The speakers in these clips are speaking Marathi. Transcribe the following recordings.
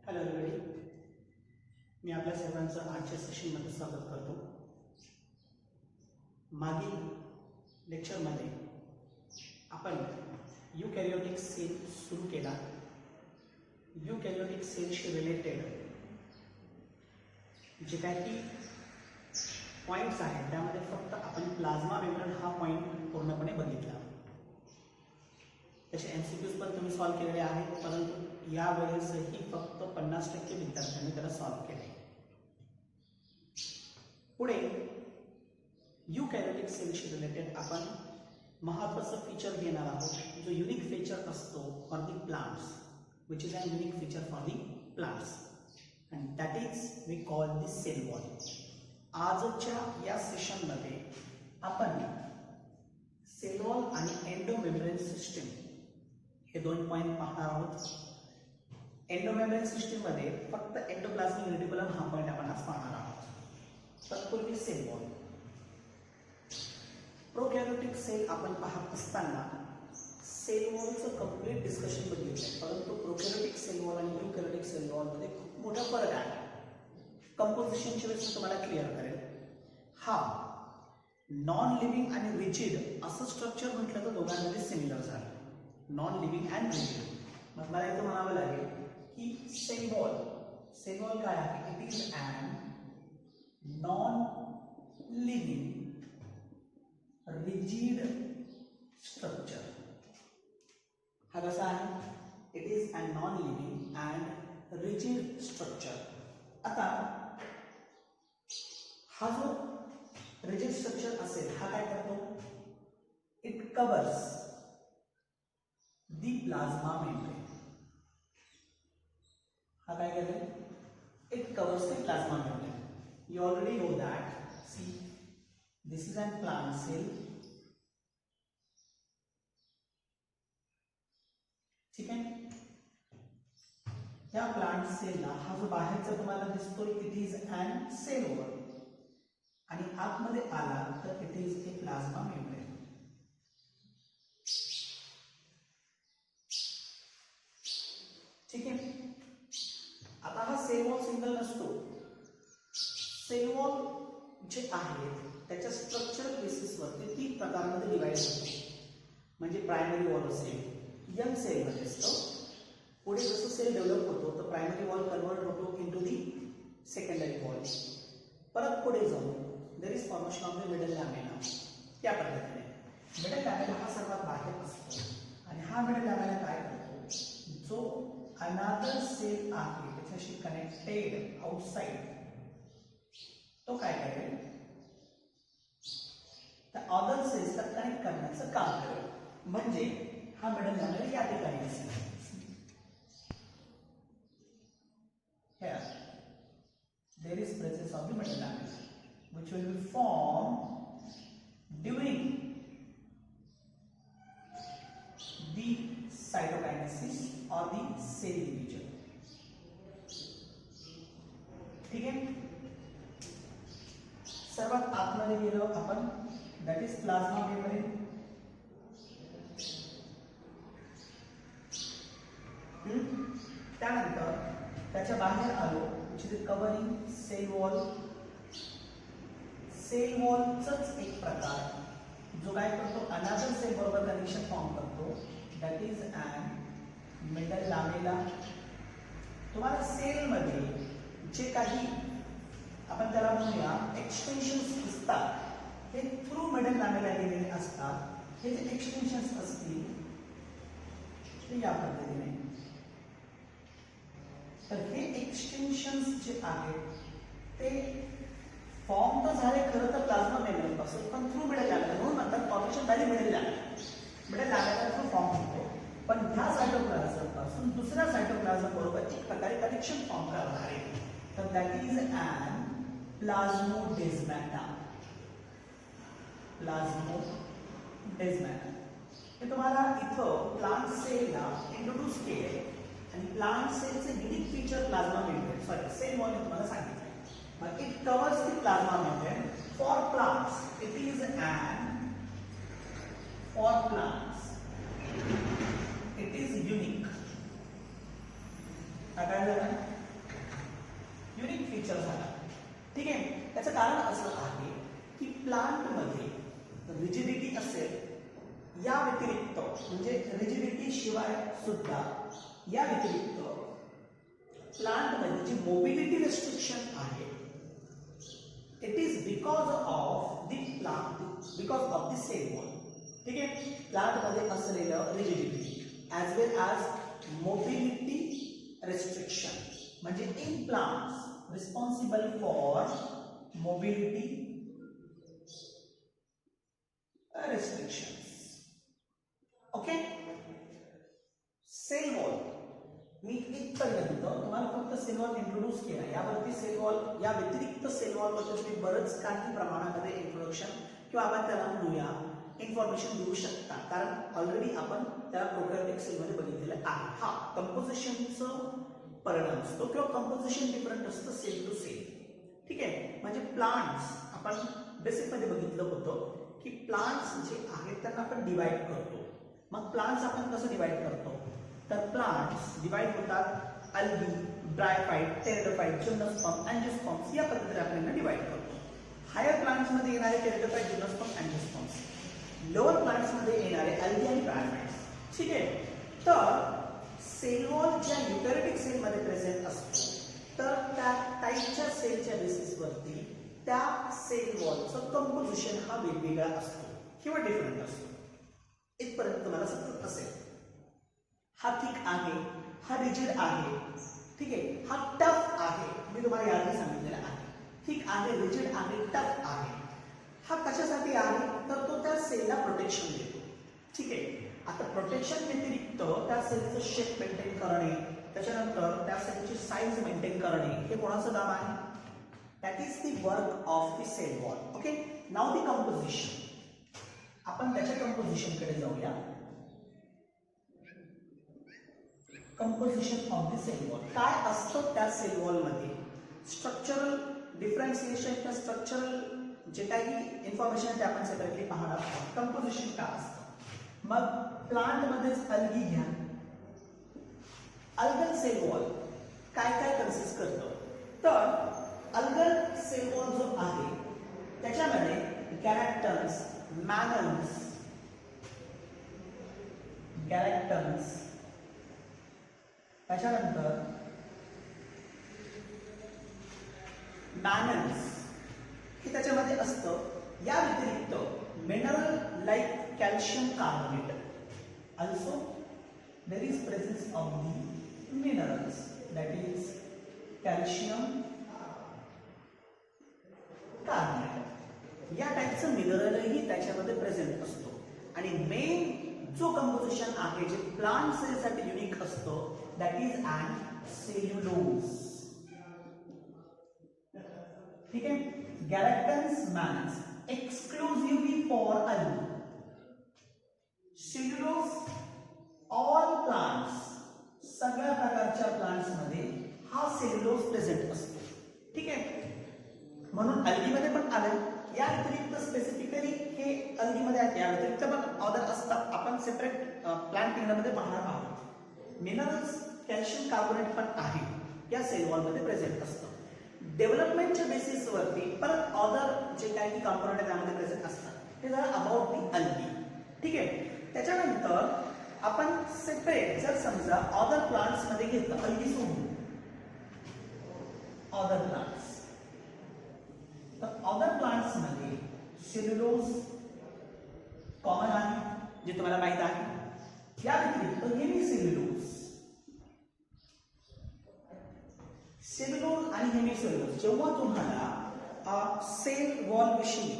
हॅलो एव्हरीबडी, मी आपल्या सर्वांचं आजच्या सेशनमध्ये स्वागत करतो. मागील लेक्चरमध्ये आपण यूकॅरियोटिक सेल सुरू केला. यूकॅरियोटिक सेलशी रिलेटेड जे काही पॉईंट्स आहेत त्यामध्ये फक्त आपण प्लाझ्मा मेम्ब्रेन हा पॉईंट पूर्णपणे बघितला. त्याचे MCQs पण तुम्ही सॉल्व्ह केलेले आहेत, परंतु यावेळेसही फक्त 50% विद्यार्थ्यांनी त्याला सॉल्व्ह केले. पुढे यूकॅरियोटिक सेलशी रिलेटेड आपण महत्त्वाचं फीचर घेणार आहोत, जो युनिक फीचर असतो for the plants, which is a unique feature for the plants, and that is we call the cell wall. आजच्या या सेशनमध्ये आपण सेल वॉल आणि एंडोमेम्ब्रेन सिस्टीम हे दोन पॉईंट पाहणार आहोत. एंडोमेम्ब्रेन सिस्टीममध्ये फक्त एंडोप्लाझमिक रेटिक्युलम हा पॉईंट आपण आज पाहणार आहोत. तत्पूर्वी सेल वॉल. प्रोकॅरियोटिक सेल आपण पाहत असताना सेल वॉलचं कम्प्लीट डिस्कशन बघितलं, परंतु प्रोकॅरियोटिक सेल वॉल आणि यूकॅरियोटिक सेल वॉलमध्ये खूप मोठा फरक आहे. कंपोजिशनच्या वेळेस मी तुम्हाला क्लिअर करेल. हा नॉन लिव्हिंग आणि रिजिड असं स्ट्रक्चर म्हटलं तर दोघांमध्ये सिमिलर झालं, नॉन लिव्हिंग अँड रिजिड. मग मला इथं म्हणावं लागेल की सेल वॉल काय आहे? It is an non living rigid structure. हा कसा आहे? It is a non living and rigid structure. आता हा जो रिजिड स्ट्रक्चर असेल हा काय करतो? It covers the plasma membrane. हा काय करेल? It covers the plasma membrane. You already know that. See, this is a plant cell. ठीक आहे. या प्लांट सेलला हा जो बाहेरचा तुम्हाला दिसतो it is an cell wall, आणि आतमध्ये आला तर it is a plasma membrane. ठीक आहे. आता हा सेल वॉल सिंगल नसतो. सेल वॉल जे आहेत त्याच्या स्ट्रक्चरल बेसिसवरती 3 प्रकारांमध्ये डिवाइड होतो. म्हणजे प्रायमरी वॉल असेल, यंग सेलमध्ये असतो. पुढे जसं सेल डेव्हलप होतो तर प्रायमरी वॉल कन्वर्ट होतो इनटू दी सेकंडरी वॉल. परत पुढे जाऊन there is formation of the middle lamella. त्या पद्धतीने मिडल लॅमेला हा सर्वात बाहेर असतो, आणि हा मिडल लॅमेला काय करतो? जो अनादर सेल आहे त्याच्याशी कनेक्टेड आउटसाइड, तो काय करेल? त्या अदर सेल्सला कनेक्ट करण्याचं काम करेल. म्हणजे हा मिडल लॅमेला या ठिकाणी असेल. Here there is presence of the middle lamella which will be formed during the cytokinesis or the cell division. ठीक आहे. सर्वात आतमध्ये गेलो आपण, दॅट इज प्लाझ्मा मेम्ब्रेन. त्यानंतर त्याच्या बाहेर आलो which is covering cell wall. Cell वॉलचाच एक प्रकार जो काय करतो? अनादर सेल बरोबर कनेक्शन फॉर्म करतो, that is an middle lamella. तुम्हाला सेलमध्ये जे काही आपण त्याला म्हणूया एक्सटेन्शन्स दिसतात हे थ्रू मिडल लॅमेला गेलेले असतात. हे जे एक्सटेन्शन्स असतील ते या पद्धतीने. तर हे एक्सटेन्शन्स जे आहेत ते फॉर्म तर झाले खरं तर प्लाझ्मा मेम्ब्रेन पासून, पण थ्रू मिडल लॅमेला, म्हणून म्हणतात फॉर्मेशन झाली middle lamella. Middle लॅमेला through form होतो, पण ह्या सायटोप्लाझम पासून दुसऱ्या सायटोप्लाझम बरोबर एक प्रकारे कनेक्शन फॉर्म करणार आहे. तर दॅट इज अन प्लाझ्मोडेस्माटा. प्लाझ्मोडेस्माटा हे तुम्हाला इथं प्लांट सेलला इंट्रोड्यूस केले, आणि प्लांट सेलचे unique feature plasma membrane, cell wall तुम्हाला सांगितलं. मग it covers the plasma membrane. For plants it is an, for plants it is unique. काय झालं? रिजिडिटी शिवाय सुद्धा या व्यतिरिक्त प्लांट मध्ये जी मोबिलिटी रेस्ट्रिक्शन आहे it is because of the plant, because of the cell wall. ठीक आहे, प्लांट मध्ये असलेलं rigidity as well as mobility restriction, म्हणजे in plants responsible for mobility restrictions. Okay, sale wall मी इथपर्यंत तुम्हाला फक्त सेल वॉल इंट्रोड्यूस केला. यावरती सेल वॉल या व्यतिरिक्त सेल वॉल बद्दल तुम्ही बरंच काही प्रमाणामध्ये इंट्रोडक्शन किंवा आपण त्याला म्हणूया इन्फॉर्मेशन देऊ शकता, कारण ऑलरेडी आपण त्या प्रोकॅरियोटिक सेल मध्ये बघितलेलं आहे. हा कंपोजिशनचं परिणाम असतो किंवा कंपोजिशन डिफरंट असतं सेल टू सेल. ठीक आहे, म्हणजे प्लांट्स आपण बेसिक मध्ये बघितलं होतं की प्लांट्स जे आहेत त्यांना आपण डिवाइड करतो. मग प्लांट्स आपण कसं डिवाइड करतो, तर प्लांट्स डिवाइड होतात अल्गी, ब्रायफाइट, टेरिडोफाइट, जिम्नोस्पर्म, अँजिओस्पर्म्स या पद्धतीने आपण यांना डिवाइड करतो. हायर प्लांट्स मध्ये येणारे टेरिडोफाइट, जिम्नोस्पर्म, अँजिओस्पर्म्स, लोअर प्लांट्स मध्ये येणारे अल्गी आणि ब्रायफाइट्स. ठीक आहे, तर सेल वॉल ज्या युकॅरियोटिक सेल मध्ये प्रेझेंट असतो तर त्या टाईपच्या सेलच्या बेसिसवरती त्या सेल वॉलचं कंपोजिशन हा वेगवेगळा असतो किंवा डिफरंट असतो. इथपर्यंत तुम्हाला समजत असेल. हा थिक आहे, हा रिजिड आहे. ठीक आहे, हा टफ आहे, मी तुम्हाला याआधी सांगितलेलं आहे. थिक आहे, रिजिड आहे, टफ आहे. हा कशासाठी आहे, तर तो त्या सेलला प्रोटेक्शन देतो. ठीक आहे, आता प्रोटेक्शन व्यतिरिक्त त्या सेलचं शेप मेंटेन करणे, त्याच्यानंतर त्या सेलची साईज मेंटेन करणे हे कोणाचं काम आहे, that is the work of the cell wall. Okay, now the composition. आपण त्याच्या कंपोजिशन कडे जाऊया. Composition of the cell wall काय असतं त्या सेल वॉल मध्ये, स्ट्रक्चरल डिफरन्शिएशन किंवा स्ट्रक्चरल जे काही इन्फॉर्मेशन आहे ते आपण सेपरेटली पाहणार आहोत. कंपोजिशन काय असतं, मग प्लांट मध्येच अल्गी घ्या. अल्गल सेल वॉल काय काय कन्सिस्ट करतं, तर अल्गल सेल वॉल जो आहे त्याच्यामध्ये गॅलेक्टन्स, मॅनन्स, त्याच्यानंतर मॅनन्स हे त्याच्यामध्ये असतं. या व्यतिरिक्त mineral like calcium carbonate, also there is presence of the minerals, that is calcium carbonate. या टाईपचं मिनरलही त्याच्यामध्ये प्रेझेंट असतो. आणि मेन जो कंपोजिशन आहे जे प्लांट सेलसाठी युनिक असतो दॅट इज अँड सेल्युलोज. ठीक आहे, galactans, mannans exclusively for algae, cellulose all plants, सगळ्या प्रकारच्या प्लांट्स मध्ये हा सेल्युलोज प्रेझेंट असतो. ठीक आहे, म्हणून अल्गीमध्ये पण आलं. या व्यतिरिक्त स्पेसिफिकली हे अल्गीमध्ये आहेत, या व्यतिरिक्त पण ऑदर असतात, आपण सेपरेट प्लांट किंगडममध्ये पाहणार आहोत. मिनरल्स, कॅल्शियम कार्बोनेट पण आहे या सेल वॉलमध्ये प्रेझेंट असतं. डेव्हलपमेंटच्या बेसिसवरती परत ऑदर जे काही कंपोनंट आहे त्यामध्ये प्रेझेंट असतात. हे झालं अबाउट दी अल्गी. ठीक आहे, त्याच्यानंतर आपण सेपरेट जर समजा ऑदर प्लांट्स मध्ये घेतलं, अल्गी सोडून ऑदर प्लांट्स, तर ऑदर प्लांट्स मध्ये सेल्युलोज कॉमन आहे जे तुम्हाला माहित आहे. या व्यतिरिक्त हेमिसेल्युलोज, सेल्युलोज आणि हेमिसेल्युलोज जेव्हा तुम्हाला सेल वॉल विषयी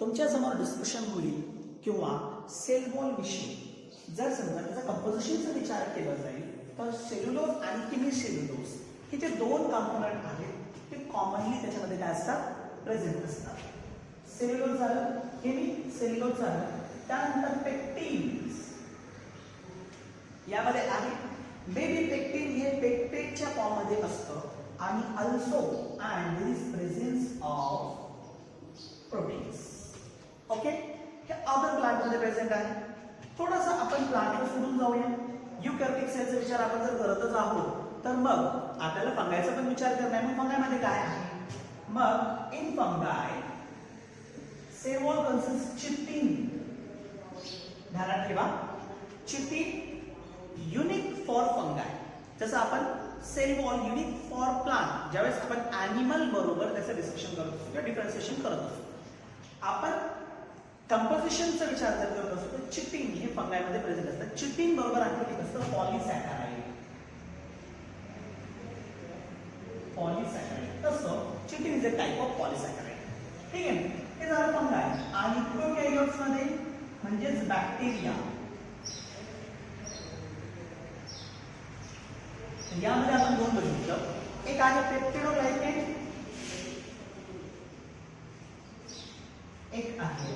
तुमच्या समोर डिस्कशन होईल किंवा सेल वॉल विषयी जर समजा त्याचा कंपोजिशनचा विचार केला जाईल तर सेल्युलोज आणि हेमिसेल्युलोज हे जे दोन कंपोनंट आहेत ते कॉमनली त्याच्यामध्ये काय असतात, प्रेझेंट असतात. सेल्युलोज झालं, हेमिसेल्युलोज झालं, त्यानंतर पेक्टिन्स यामध्ये आहे. बेबी पेक्टिन हे पेक्टेटच्या फॉर्म मध्ये असतं आणि also and there is presence of proteins. Okay, हे अदर प्लांट मध्ये प्रेझेंट आहे. थोडंसं आपण प्लांटला सोडून जाऊया. युकॅरियोटिक सेलचा विचार आपण जर करतच आहोत तर मग आपल्याला फंगायचा पण विचार करणार. मग फंगायमध्ये काय आहे, मग in fungi cell wall consist chitin. ध्यानात ठेवा, चिटिन युनिक फॉर फंगाय. जसं आपण cell wall unique for plant, ज्यावेळेस आपण ॲनिमल बरोबर त्याचं डिस्कशन करत असतो किंवा डिफरन्सिएशन करत असतो, आपण कंपोजिशनचा विचार जर करत असतो तर चिटिन हे फंगायमध्ये प्रेझेंट असतात. चिटिन बरोबर आणखी एक असतं पॉलिसॅकराइड. पॉलिसॅकराइड तसं chitin is a type of polysaccharide. ठीक आहे, हे झालं फंगाय. आणि प्रोकॅरियोट्स मध्ये म्हणजेच बॅक्टेरिया, यामध्ये आपण दोन बघितलं. एक आहे पेप्टिडोग्लायकेन, एक आहे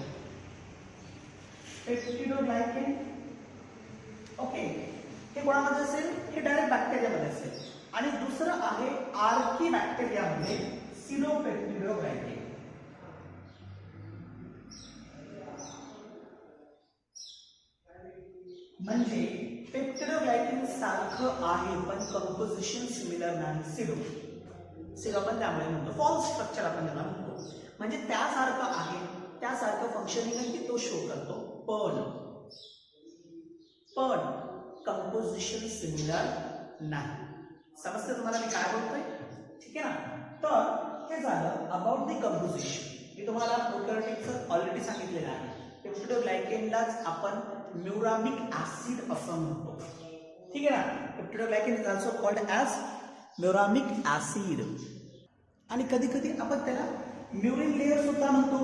पेप्टिडोग्लायकेन. ओके, हे कोणामध्ये असेल? हे डायरेक्ट बॅक्टेरियामध्ये असेल. आणि दुसरं आहे आर्कीबॅक्टेरियामध्ये सिडोपेप्टिडोग्लायकेन. म्हणजे पेप्टिडोग्लायकेन सारखं आहे पण कंपोजिशन सिमिलर नाही. सिडो आपण त्यामुळे म्हणतो फॉल्स स्ट्रक्चर आपण त्याला म्हणतो. म्हणजे त्यासारखं आहे, त्यासारखं फंक्शनिंग आहे की तो शो करतो, पण कंपोजिशन सिमिलर नाही. समजते तुम्हाला मी काय बोलतोय? ठीक आहे ना. तर हे झालं अबाउट द कंपोजिशन. मी तुम्हाला प्रोकॅरियोटिक्सचं ऑलरेडी सांगितलेलं आहे. पेप्टिडोग्लायकेनलाच आपण म्युरामिक ऍसिड असं म्हणतो. ठीक आहे ना. Peptidoglycan is also called as muramic acid. आणि कधी कधी आपण त्याला म्युरिन लेयर सुद्धा म्हणतो.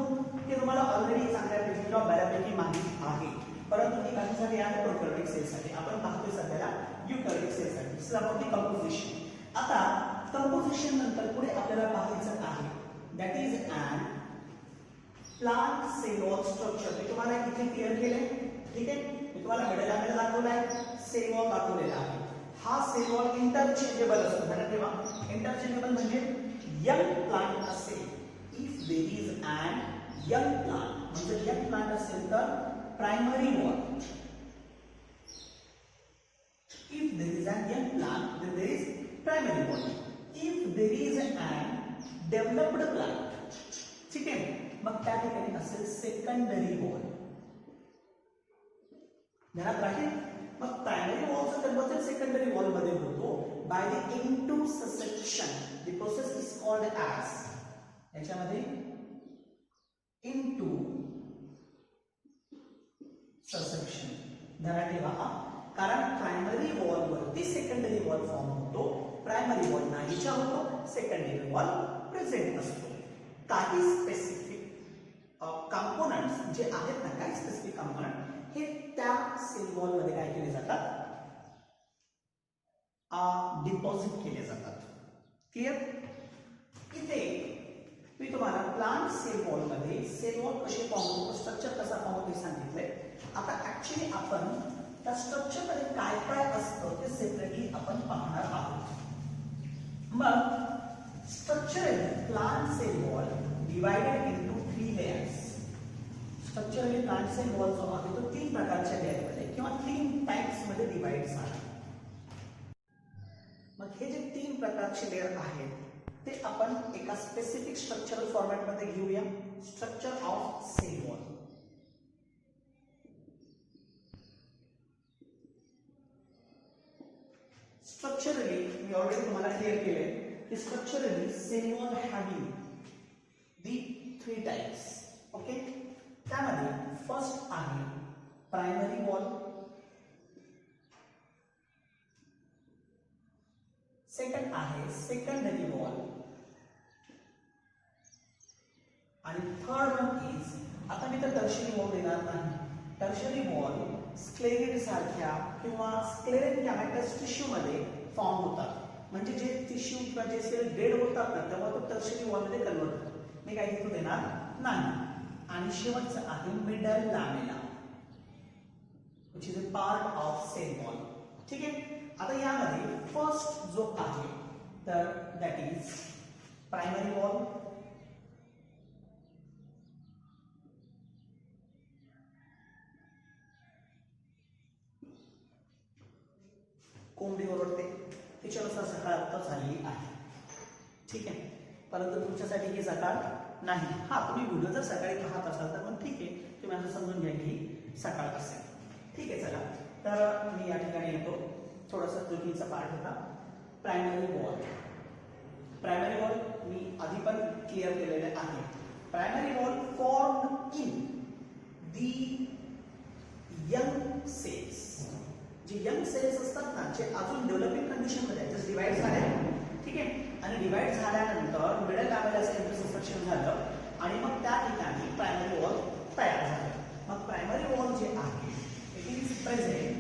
हे तुम्हाला ऑलरेडी चांगल्यापैकी किंवा बऱ्यापैकी माहिती आहे. परंतु ही कशासाठी आहे? प्रोकॅरियोटिक सेलसाठी. आपण पाहतोय सध्याला युकॅरियोटिक सेलसाठी. This is about the composition. आता कंपोजिशन नंतर पुढे आपल्याला पाहायचं आहे that is an plant cell wall structure. मी तुम्हाला इथे क्लिअर केलंय. ठीक आहे, मी तुम्हाला मिडल दाखवलाय, सेल वॉल दाखवलेला आहे. हा सेल वॉल इंटरचेंजेबल असतो. ध्यानात ठेवा, इंटरचेंजेबल म्हणजे यंग प्लांट असेल, if there is an young plant, म्हणजे यंग प्लांट असेल तर primary wall. If there is an young plant then there is primary wall. If there is an developed plant, ठीक आहे, मग त्या ठिकाणी असेल सेकंडरी वॉल. ध्यानात राहील. मग प्रायमरी वॉलचा कन्वर्जन सेकंडरी वॉल मध्ये होतो by the into susception. The process is called as, याच्यामध्ये इनटू ससेप्शन. ध्यानात ठेवा, कारण प्रायमरी वॉल वरती सेकंडरी वॉल फॉर्म होतो, प्रायमरी वॉल नाहीचा होतो, सेकंडरी वॉल प्रेझेंट असतो. काही स्पेसिफिक कंपोनंट्स जे आहेत ना, काही स्पेसिफिक कंपोनंट हे त्या सेल वॉल मध्ये काय केले जातात? डिपॉझिट केले जातात. क्लिअर? इथे मी तुम्हाला प्लांट सेल वॉल मध्ये सेल वॉल कसे फॉर्म होतो, स्ट्रक्चर कसा फॉर्म होतो हे सांगितलंय. आता ऍक्च्युली आपण त्या स्ट्रक्चर मध्ये काय काय असतं ते सेपरेटली आपण पाहणार आहोत. मग structurally plant cell wall divided into 3 layers. Structurally plant cell wall जो आहे तो 3 प्रकारच्या लेयरमध्ये किंवा 3 टाइप्स मध्ये डिवाइड झाला. मग हे जे 3 प्रकारचे लेयर आहेत ते आपण एका स्पेसिफिक स्ट्रक्चरल फॉर्मॅट मध्ये घेऊया. Structure of cell wall. Structurally मी ऑलरेडी तुम्हाला क्लिअर केले की structurally cell wall having the 3 types. Okay, त्यामध्ये फर्स्ट आहे प्रायमरी वॉल, सेकंड आहे सेकंडरी वॉल आणि थर्ड वन इज, आता मी तर टर्शरी वॉल देणार नाही. टर्शरी वॉल स्क्लेरिड सारख्या किंवा स्क्लेरेन कॅमेटस टिश्यू मध्ये फॉर्म होतात. म्हणजे जे टिश्यू किंवा जे सेल डेड होतात ना तेव्हा तो टर्शरी वॉल मध्ये कन्वर्ट होतो. मी काही इथून देणार नाही. आणि शेवटचं आहे middle लॅमेला which is a part of cell wall. ठीक आहे. आता यामध्ये फर्स्ट जो आहे तर दॅट इज प्रायमरी वॉल, कोंबडी ओरडते तिच्यानुसार सकाळ आता झालेली आहे. ठीक आहे, परंतु तुमच्यासाठी ही सकाळ नाही. हा, तुम्ही व्हिडिओ जर सकाळी पाहत असाल तर मग ठीक आहे, तुम्ही असं समजून घ्या की सकाळ असेल. ठीक आहे, चला तर मी या ठिकाणी येतो, थोडासा त्रुटीचा पार्ट होता. Primary wall. प्रायमरी वॉल मी आधी पण क्लिअर केलेले आहे. Primary wall form in the young cells. जे यंग सेल्स असतात ना, जे अजून डेव्हलपिंग कंडिशन मध्ये आहेत, डिवाइड झाले, ठीक आहे, आणि डिवाइड झाल्यानंतर मिडल लॅमेलाचं इंटरसेक्शन झालं आणि मग त्या ठिकाणी प्रायमरी वॉल तयार झालं. मग प्रायमरी वॉल जे आहे it is present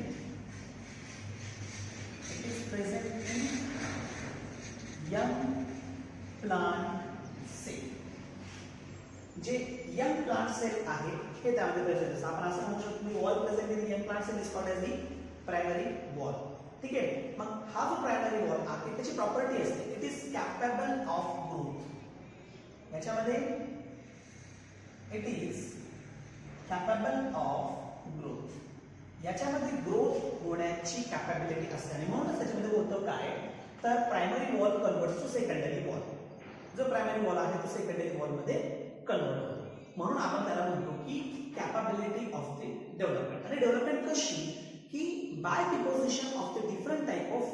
in young plant cell. जे यंग प्लांट सेल आहे हे त्यामध्ये प्रेझेंट असतं. आपण असं म्हणू शकतो की wall present in young plant cell is called as the primary wall. ठीक आहे. मग हा जो प्रायमरी वॉल आहे त्याची प्रॉपर्टी असते it is capable of growth. याच्यामध्ये it is capable of growth. याच्यामध्ये ग्रोथ होण्याची कॅपॅबिलिटी असते आणि म्हणूनच त्याच्यामध्ये होतं काय, तर primary wall converts to secondary wall. जो प्रायमरी वॉल आहे तो सेकंडरी वॉल मध्ये कन्वर्ट होतो. म्हणून आपण त्याला म्हणतो की कॅपॅबिलिटी ऑफ द डेव्हलपमेंट. आणि डेव्हलपमेंट कशी की by deposition of the different type of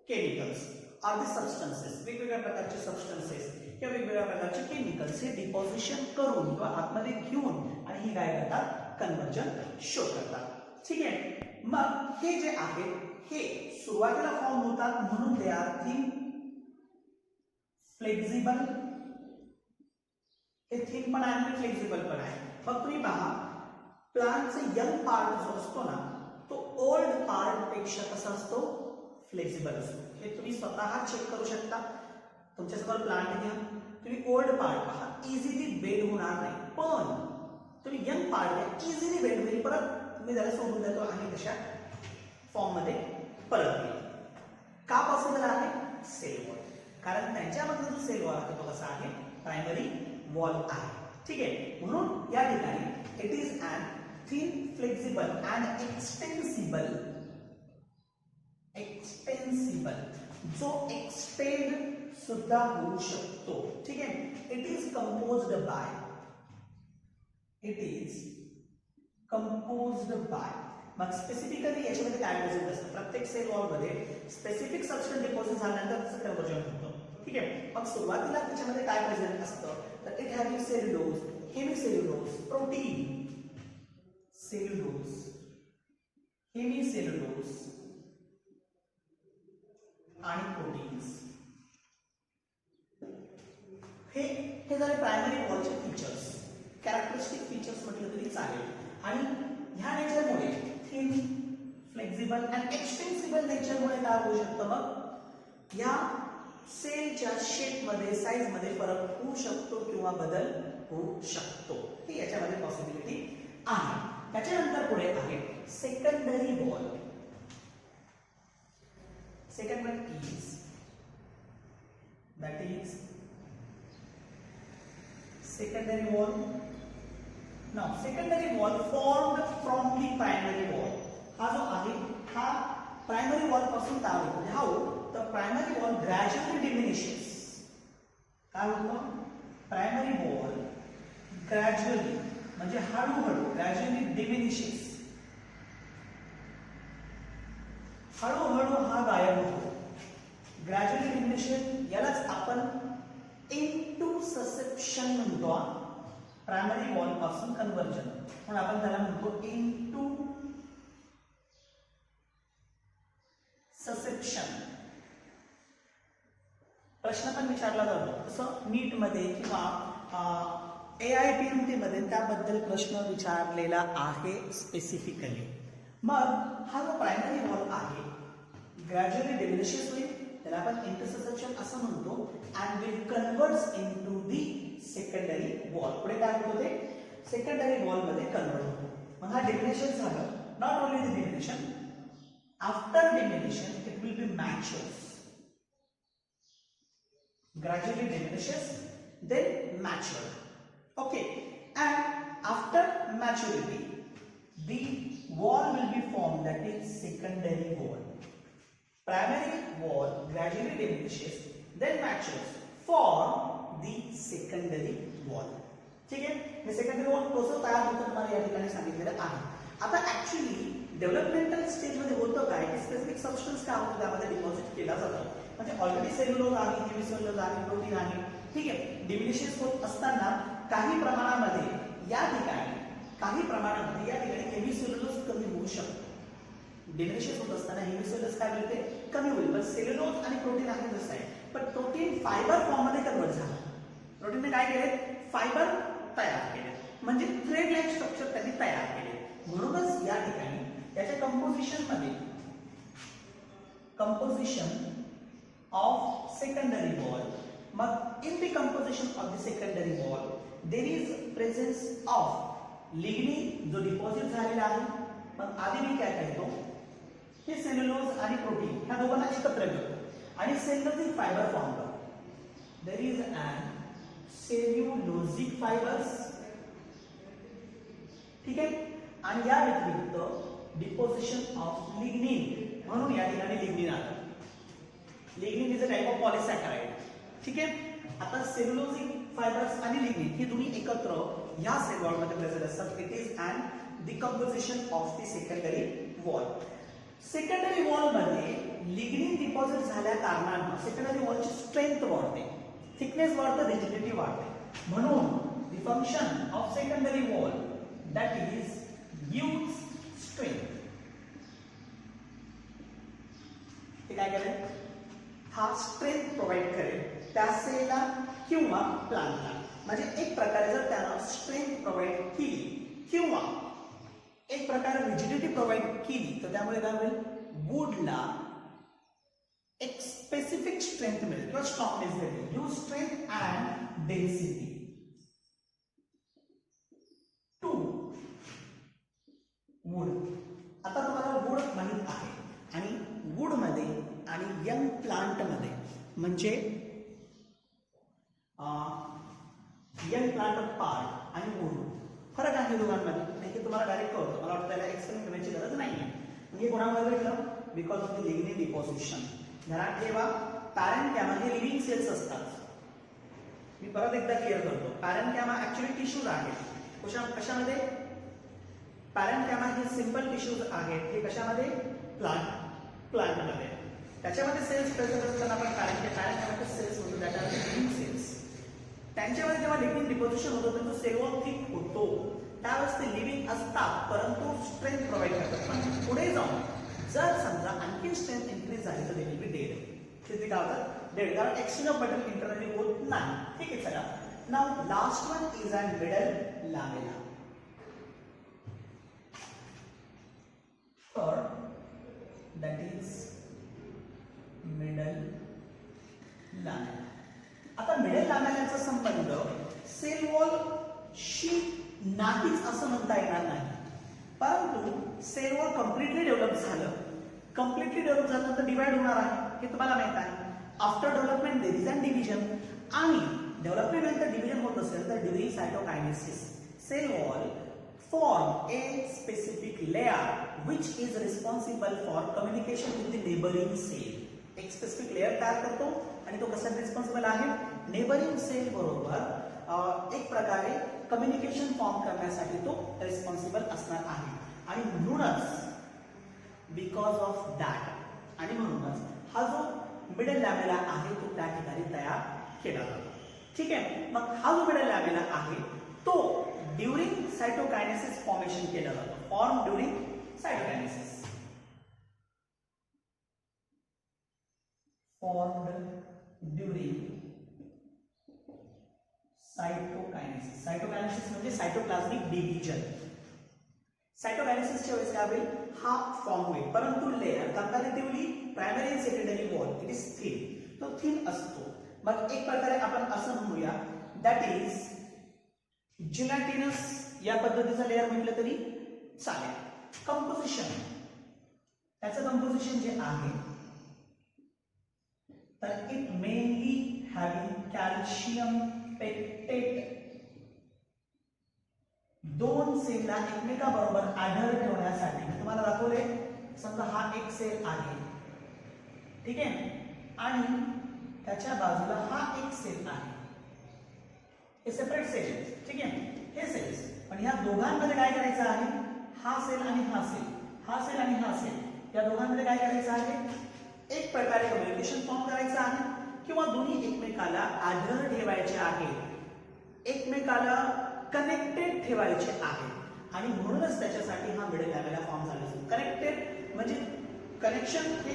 chemicals are the substances. वेगवेगळ्या प्रकारचे सबस्टन्सेस किंवा वेगवेगळ्या प्रकारचे केमिकल्स हे डिपॉझिशन करून किंवा आतमध्ये घेऊन आणि ही काय करतात, कन्वर्जन शो करतात. ठीक आहे. मग हे जे आहे हे सुरुवातीला फॉर्म होतात म्हणून दे आर थिन, फ्लेक्झिबल. हे थिन पण आहे आणि फ्लेक्झिबल पण आहे. मग तुम्ही पहा प्लांटचा यंग पार्ट जो असतो ना तो ओल्ड पार्ट पेक्षा कसा असतो, फ्लेक्झिबल असतो. हे तुम्ही स्वतः चेक करू शकता. तुमच्यासमोर प्लांट घ्या, तुम्ही ओल्ड पार्ट पहा, इझिली बेंड होणार नाही. पण तुम्ही यंग पार्ट घ्या, इझिली बेंड होईल. परत तुम्ही त्याला सोडून देतो आणि तशा फॉर्म मध्ये परत येईल. का पॉसिबल आहे, सेल वॉल. कारण त्यांच्यामधला जो सेल वॉल आहे तो कसा आहे, प्रायमरी वॉल आहे. ठीक आहे. म्हणून या ठिकाणी it is an thin, flexible and extensible जो एक्सटेंड सुद्धा होऊ शकतो. ठीक आहे. इट इज कंपोज्ड बाय मग स्पेसिफिकली याच्यामध्ये काय प्रेझेंट असतं, प्रत्येक सेल वॉल मध्ये स्पेसिफिक सबस्टन्स डिपॉझिट झाल्यानंतर त्याचं कन्वर्जन होतं. ठीक आहे. मग सुरुवातीला त्याच्यामध्ये काय प्रेझेंट असतं, तर it having cellulose, hemicellulose, protein, cellulose, hemicellulose आणि प्रोटीन्स. हे झाले प्रायमरी वॉलचे फीचर्स, कॅरेक्टरिस्टिक फीचर्स म्हटलं तरी चालेल. आणि ह्या नेचरमुळे थिन, फ्लेक्झिबल अँड एक्सटेन्सिबल नेचरमुळे काय होऊ शकतं, मग या सेलच्या शेपमध्ये, साईजमध्ये फरक होऊ शकतो किंवा बदल होऊ शकतो. ही याच्यामध्ये पॉसिबिलिटी आहे. त्याच्यानंतर पुढे आहे secondary wall. Second one is that is secondary wall. Now secondary wall formed from the primary wall. हा जो आहे हा प्रायमरी वॉल पासून तयार होतो. How the primary wall gradually diminishes. काय होतं, प्रायमरी वॉल ग्रॅज्युअली म्हणजे हळूहळू, ग्रॅज्युअली डिमिनिशेस, हळूहळू हा गायब होतो. ग्रॅज्युअली डिमिनिशन यालाच आपण इंटुससेप्शन म्हणतो. प्रायमरी वॉल पासून कन्वर्जन म्हणून आपण त्याला म्हणतो इंटुससेप्शन. प्रश्न पण विचारला जातो तसं नीट मध्ये किंवा AIPMT मध्ये त्याबद्दल प्रश्न विचारलेला आहे स्पेसिफिकली. मग हा जो प्रायमरी वॉल आहे ग्रॅज्युअली डिमिनिशेस होईल, त्याला आपण इंटरसेप्शन असं म्हणतो, and will converts into the secondary wall. पुढे काय होतं, ते सेकंडरी वॉल मध्ये कन्वर्ट होतो. मग हा डिमिनिशन झालं. Not only the diminishing, after diminishing it will be matures. Gradually diminishes, then mature. Okay, and after maturity, the wall will be formed, that is secondary wall. Primary wall gradually diminishes, then matures, form the secondary wall. ठीक आहे. हे सेकंडरी वॉल कसं तयार होतं तुम्हाला या ठिकाणी सांगितलेलं आहे. आता ऍक्च्युअली डेव्हलपमेंटल स्टेजमध्ये होतं काय की स्पेसिफिक सबस्टन्स काय होतं त्यामध्ये डिपॉझिट केला जातो. म्हणजे ऑलरेडी सेल्युलोज आहे, हेमिसेल्युलोज आहे, प्रोटीन आहे, ठीक आहे. डिमिनिशन्स होत असताना काही प्रमाणामध्ये या ठिकाणी हेमिसेल्युलोज कमी होऊ शकतो. डिमिनिशन्स होत असताना हेमिसेल्युलोज काय मिळते, कमी होईल. पण सेल्युलोज आणि प्रोटीन आहे जसं आहे, पण प्रोटीन फायबर फॉर्म मध्ये कन्वर्ट झालं. प्रोटीनने काय केले, फायबर तयार केले, म्हणजे थ्रेड लाईक स्ट्रक्चर त्यांनी तयार केले. म्हणूनच या ठिकाणी त्याच्या कंपोजिशन ऑफ सेकंडरी वॉल, मग in the composition of the secondary wall there is presence of lignin जो डिपॉझिट झालेला आहे. मग आधी मी काय कहतो, हे सेल्युलोज आणि प्रोटीन ह्या दोघांना एकत्र करतो आणि सेल्युलोजिक फायबर फॉर्म करतो. देयर इज अन सेल्युलोजिक फायबर्स, ठीक आहे. आणि या व्यतिरिक्त डिपोजिशन ऑफ लिग्निन, म्हणून या ठिकाणी लिग्निन आलं. Lignin is a type of polysaccharide, ठीक आहे. आता सेल्युलोजिक फायबर्स आणि लिग्निन हे दोन्ही एकत्र या सेल वॉल मध्ये प्रेझेंट असतात. It is an decomposition of the secondary wall. Secondary wall मध्ये लिग्निन डिपॉझिट झाल्या कारणानं सेकंडरी वॉलची स्ट्रेंथ वाढते, थिकनेस वाढते, रिजिडिटी वाढते. म्हणून the function of secondary wall that is gives strength. ते काय करेल, हा स्ट्रेंथ प्रोव्हाइड करेल त्या सेलला किंवा प्लांटला. म्हणजे एक प्रकारे जर त्यानं स्ट्रेंथ प्रोव्हाइड केली किंवा एक प्रकारे रिजिडिटी प्रोव्हाइड केली तर त्यामुळे काय होईल, वूडला एक स्पेसिफिक स्ट्रेंथ मिळेल किंवा स्ट्रॉंगनेस मिळेल. Give strength and density to wood. आता तुम्हाला वूड माहित आहे आणि वूड मध्ये आणि यंग प्लांट मध्ये म्हणजे यंग प्लांट पार्ट आणि वूड फरक आहे दोघांमध्ये. नाही की तुम्हाला डायरेक्ट कळतं, मला वाटतं त्याला एक्सप्लेन करण्याची गरज नाही आहे. म्हणजे कोणामध्ये भेटलं, because of the lignin deposition. ध्यानात ठेवा, पॅरेन्कॅमा हे लिव्हिंग सेल्स असतात. मी परत एकदा क्लिअर करतो, पॅरेन्कॅमा ऍक्च्युअली टिश्यूज आहेत. कशामध्ये, पॅरेन्कॅमा हे सिंपल टिश्यूज आहेत. हे कशामध्ये, प्लांटमध्ये. त्याच्यामध्ये सेल्स प्रेझेंट असताना आपण पॅरेन्कॅमाचे सेल्स म्हणतो, दॅट आर लिव्हिंग सेल्स. त्यांच्यामध्ये जेव्हा लिग्निन डिपॉझिशन होतं त्यांचा सेल वॉल थिक होतो, त्यावेळेस ते लिव्हिंग असतात परंतु स्ट्रेंथ प्रोव्हाइड करतात. पण पुढे जाऊन जर समजा आणखी स्ट्रेंथ इन्क्रीज झाली तर दे विल बी डेड. ते काय होतात, डेड, कारण एक्सचेंज ऑफ मेटल इंटरनली होत नाही. ठीक आहे, चला. Now last one is an middle lamella. Third that is middle lamella. आता मिडल लॅमेलाचा संबंध सेल वॉलशी नाहीच असं म्हणता येणार नाही, परंतु सेल वॉल कम्प्लिटली डेव्हलप झाल्यानंतर डिवाइड होणार आहे, हे तुम्हाला माहित आहे. After development there is an division, आणि डेव्हलपमेंट नंतर डिव्हिजन होत असेल तर during cytokinesis cell wall form a specific layer which is responsible for communication with the neighbouring cell. एक स्पेसिफिक लेयर तयार करतो आणि तो कसा रिस्पॉन्सिबल आहे, नेबरिंग सेल बरोबर एक प्रकारे कम्युनिकेशन फॉर्म करण्यासाठी तो रिस्पॉन्सिबल असणार आहे. आणि म्हणूनच बिकॉज ऑफ दॅट आणि म्हणूनच हा जो मिडल लॅमेला आहे तो त्या ठिकाणी तयार केला जातो. ठीक आहे, मग हा जो मिडल लॅमेला आहे तो ड्युरिंग सायटोकायनेसिस फॉर्मेशन केला जातो. Form during cytokinesis, formed during cytokinesis. Cytokinesis म्हणजे सायटोप्लाझ्मिक डिव्हिजन. सायटोकायनेसिसच्या वेळेस काय होईल, हा फॉर्म होईल, परंतु लेअर कंपॅरेटिव्हली प्रायमरी आणि secondary wall it is thin, तो थिन असतो. मग एक प्रकारे आपण असं म्हणूया दॅट इज जिलॅटिनस या पद्धतीचा लेअर म्हटलं तरी चालेल. कंपोजिशन, त्याचं कंपोजिशन जे आहे तर it mainly having calcium pectate. दोन सेलला एकमेकाबरोबर आढळ ठेवण्यासाठी मी तुम्हाला दाखवले. समजा हा एक सेल आहे, ठीक आहे, आणि त्याच्या बाजूला हा एक सेल आहे. हे सेपरेट सेल, ठीक आहे, हे सेल्स. पण ह्या दोघांमध्ये काय करायचं आहे, हा सेल आणि हा सेल, हा सेल आणि हा सेल या दोघांमध्ये काय करायचं आहे, एक प्रकारे कम्युनिकेशन फॉर्म करायचं आहे किंवा दोन्ही एकमेकाला आढळ ठेवायचे आहेत, एकमेकाला कनेक्टेड ठेवायचे आहे आणि म्हणूनच त्याच्यासाठी हा मिडल लॅमेला फॉर्म झाला असतो. कनेक्टेड म्हणजे कनेक्शन हे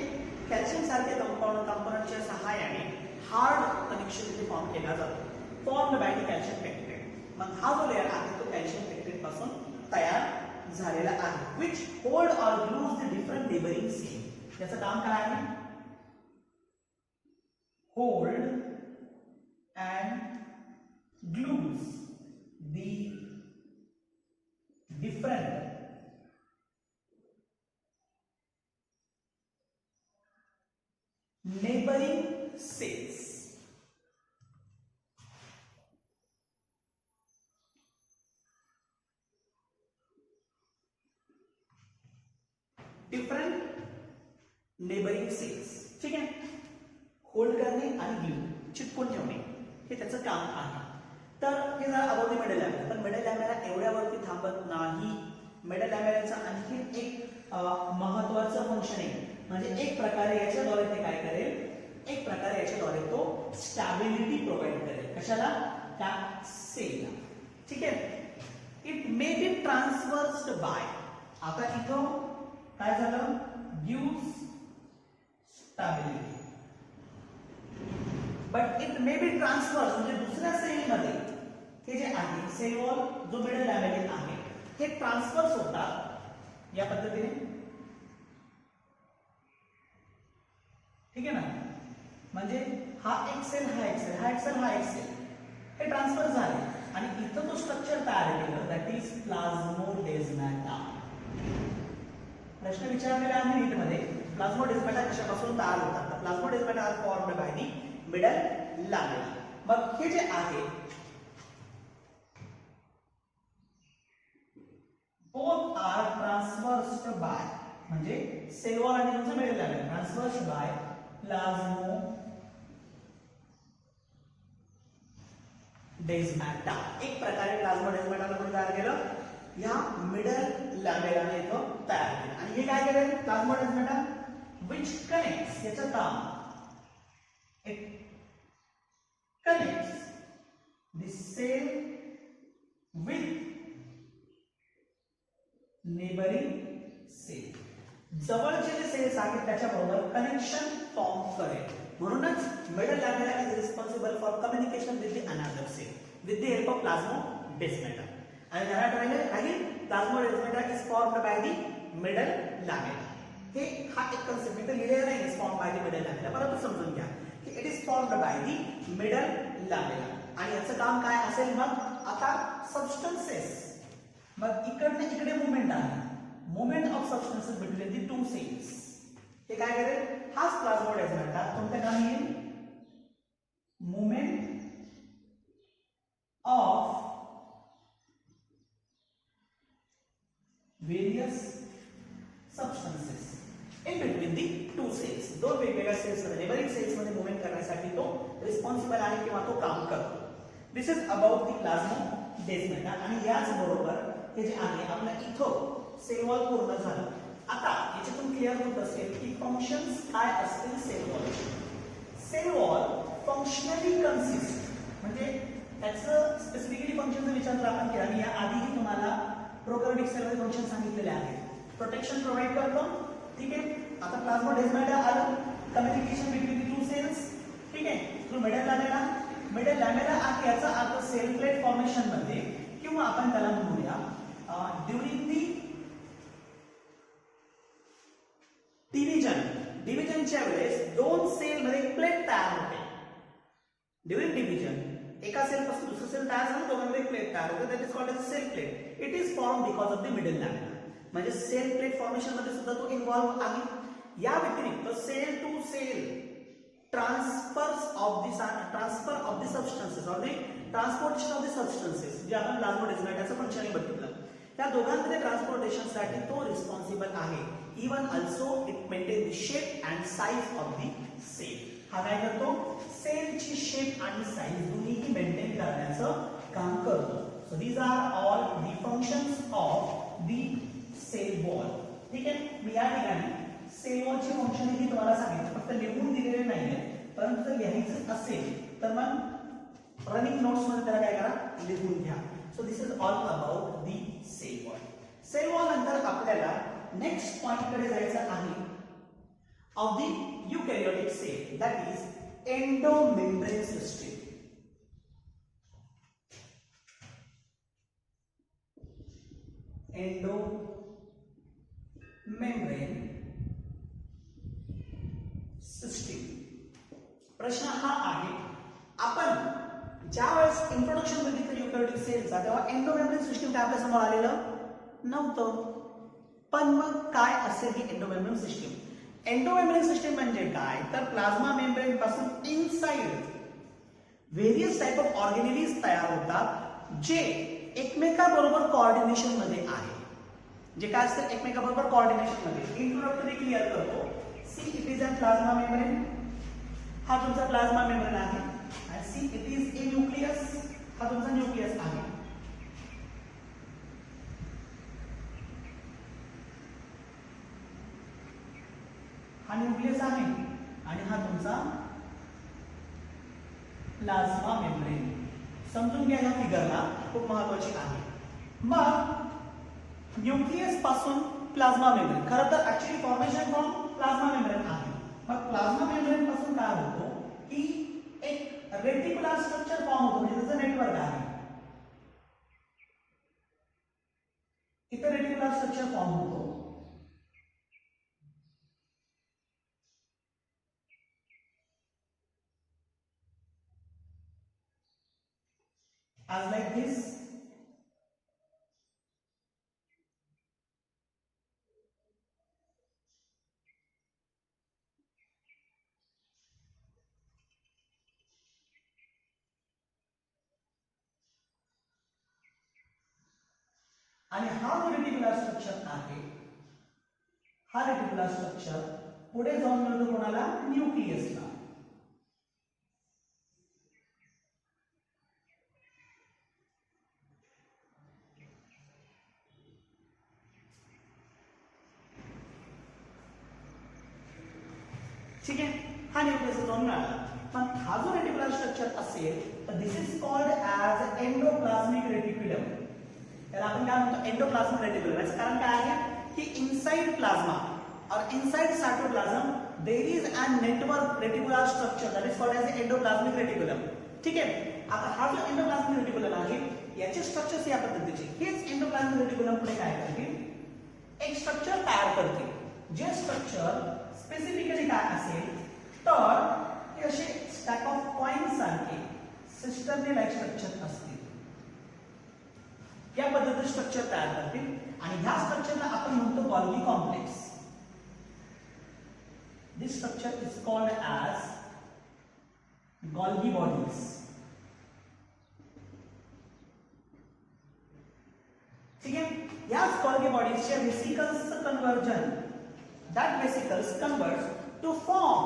कॅल्शियम सारखे कंपोनंटच्या सहाय्याने हार्ड कनेक्शन इथे फॉर्म केला जातो, formed by the calcium pectate. मग हा जो लेअर आहे तो कॅल्शियम पेक्टेट पासून तयार झालेला आहे, which hold or glues the different neighboring cell. याचं काम काय आहे, hold and glues the different neighboring cells. Different neighboring cells. ठीक आहे, होल्ड करणे आणि ग्लू चिटकून ठेवणे हे त्याचं काम आहे. तर हे जरा अबाउट द मिडल लॅमेला, पण मिडल लॅमेला एवढ्यावरती थांबत नाही. मिडल लॅमेलाचं आणखी एक महत्वाचं फंक्शन आहे, म्हणजे एक प्रकारे याच्याद्वारे ते काय करेल, एक प्रकारे याच्याद्वारे तो स्टॅबिलिटी प्रोव्हाइड करेल. कशाला, त्या सेलला. ठीक आहे, इट मे बी ट्रान्सफर्स्ड बाय, आता इथं काय झालं, gives stability, but it may be transfers म्हणजे दुसऱ्या सेलमध्ये हे जे आहे सेल वॉल जो मिडल लॅमेलिन आहे हे ट्रान्सफर्स होतात या पद्धतीने. ठीक आहे ना, म्हणजे हा एक सेल, हा एक सेल, हा एक सेल, हा एक सेल हे ट्रान्सफर झाले आणि इथं तो स्ट्रक्चर तयार केलं, दॅट इज प्लाझ्मोडेस्माटा. प्रश्न विचारलेला आहे नीटमध्ये, प्लाझ्मोडेस्माटा कशापासून तयार होतात, तर plasmodesmata are formed by the middle lamella. मग हे जे आहे both are transversed by म्हणजे सेल वॉल आणि तुमचं मिडल लॅमेला ट्रान्सफर्स्ड बाय प्लाझ्मोडेस्माटा. एक प्रकारे प्लाझ्मोडेस्माटाला कोणी तयार केलं, या मिडल लॅमेलाने इथं तयार केलं. आणि हे काय केलं, प्लाझ्मोडेस्माटा which connects, याचं काम, it connects the cell with neighboring cell. जवळचे जे सेल्स आहेत त्याच्याबरोबर कनेक्शन फॉर्म करेल. म्हणूनच middle lamella is responsible for communication with the another cell with the help of plasmodesmata. आणि ध्यानात राहील plasmodesmata is formed by the middle lamella. हे हा एक कन्सेप्ट मी तर लिहिलेला नाही, is formed by the middle lamella, परंतु समजून घ्या की it is formed by the middle lamella. आणि याचं काम काय असेल, मग आता सबस्टन्सेस, मग इकडे इकडे मुवमेंट आहे, movement of substances between the two cells. हे काय करेल, हाच प्लाझ्मोडेस्माटा कोणत्या कामी येईल, movement of various substances in between the two cells. दोन वेगवेगळ्या सेल्स मध्ये, नेबरिंग सेल्स मध्ये मुवमेंट करण्यासाठी तो रिस्पॉन्सिबल आहे किंवा तो काम करतो. दिस इज अबाउट दी प्लाझ्मोडेस्माटा. आणि याच बरोबर हे जे आहे आपल्या इथं सेल वॉल पूर्ण झालं. आता याच्यातून क्लिअर होत असेल की फंक्शन्स काय असतील cell wall. Cell wall functionally consist म्हणजे त्याचं स्पेसिफिकली फंक्शनचा विचार जर आपण केला, मी या आधीही तुम्हाला प्रोकॅरियोटिक सेलमध्ये फंक्शन सांगितलेले आहेत. प्रोटेक्शन प्रोव्हाइड करतो, ठीक आहे. आता प्लाझ्मोडेस्माटा आलं, communication between the two cells, ठीक आहे. Through middle lamella, middle lamella आहे याचा अर्थ सेल प्लेट फॉर्मेशन मध्ये, किंवा आपण त्याला म्हणूया ड्युरिंग दी डिव्हिजनच्या वेळेस दोन सेल मध्ये एक प्लेट तयार होते. ड्युरिंग डिव्हिजन एका सेल पासून दुसरा सेल तयार झाला, दोघांमध्ये एक प्लेट तयार होते, that is called as cell plate. It is form because of the middle lamella. म्हणजे सेल प्लेट फॉर्मेशन मध्ये सुद्धा तो इन्व्हॉल्व आहे. या व्यतिरिक्त cell to cell transfer of the substances or the transportation of the substances, जे आपण प्लाझ्मोडेस्माटाचं फंक्शन बघितलं, त्या दोघांमध्ये ट्रान्सपोर्टेशनसाठी तो रिस्पॉन्सिबल आहे. Even also it maintain the shape and size of the cell. हा काय करतो, सेलची शेप आणि साईज दोन्हीही मेंटेन करण्याचं काम करतो. So these are all the functions of the cell wall. ठीक आहे. मी या ठिकाणी सेल वॉलची फंक्शन ही तुम्हाला सांगितलं, फक्त लिहून दिलेले नाहीये, परंतु जर लिहायचं असेल तर मग रनिंग नोट्स मध्ये त्याला काय करा, लिहून घ्या. So this is all about the cell wall. Cell wall नंतर आपल्याला नेक्स्ट पॉइंट कडे जायचं आहे of the eukaryotic cell, that is endomembrane system. Endomembrane system. प्रश्न हा आहे, आपण ज्या वेळेस इंट्रोडक्शन बघितलं यूकॅरियोटिक सेलचा तेव्हा एंडोमेम्ब्रेन सिस्टीम काय आपल्या समोर आलेलं नव्हतं. पण मग काय असेल ही एंडोमेम्ब्रेन सिस्टीम? एंडोमेम्ब्रेन सिस्टीम म्हणजे काय तर प्लाझ्मा मेम्ब्रेन पासून inside various type of organelles तयार होतात जे एकमेकांबरोबर कोऑर्डिनेशन मध्ये आहे. जे काय असतं एकमेकांबरोबर कोऑर्डिनेशन मध्ये. इंट्रोडक्टरी क्लिअर करतो. See it is a plasma membrane. हा तुमचा प्लाझ्मा मेम्ब्रेन आहे. आणि see it is A nucleus. हा तुमचा न्यूक्लियस आहे. हा न्यूक्लियस आहे आणि हा तुमचा प्लाझ्मा मेम्ब्रेन. समजून घ्या, या फिगरला खूप महत्वाची आहे. मग न्यूक्लियस पासून प्लाझ्मा मेम्ब्रेन, खरं तर actually formation from plasma membrane आहे. मग प्लाझ्मा मेम्ब्रेन पासून काय होतो की एक रेटिक्युलर स्ट्रक्चर फॉर्म होतो, म्हणजे त्याचं नेटवर्क आहे. इथं रेटिक्युलर स्ट्रक्चर फॉर्म होतो. as like this. आणि हा जो रेटिक्युलर स्ट्रक्चर आहे, हा रेटिक्युलर स्ट्रक्चर पुढे जाऊन मिळतो कोणाला, न्यूक्लियसला. ठीक आहे. हा न्यूक्लियस जाऊन मिळाला. पण हा जो रेटिक्युलर स्ट्रक्चर असेल तर दिस is called as endoplasmic reticulum. त्याला आपण काय म्हणतो, एंडोप्लाझ्मिक रेटिक्युलम. याचं कारण काय आहे की inside plasma or inside cytoplasm there is a network reticular structure that is called as endoplasmic reticulum. ठीक आहे. आता हा जो एंडोप्लाझमिक रेटिक्युलम आहे याचे स्ट्रक्चर्स या पद्धतीचे. हेच एंडोप्लाझमिक रेटिक्युलम पुढे काय करतील, एक स्ट्रक्चर तयार करतील. जे स्ट्रक्चर स्पेसिफिकली काय असेल तर हे असे स्टॅक ऑफ कॉइन्स सारखे सिस्टरने लाईक स्ट्रक्चर असतील. या पद्धतीचे स्ट्रक्चर तयार करतील आणि ह्या स्ट्रक्चरला आपण म्हणतो Golgi complex. This structure is called as Golgi bodies. ठीक आहे. याच गॉल्गी बॉडीजच्या वेसिकल्सचं conversion, that vesicles converts to form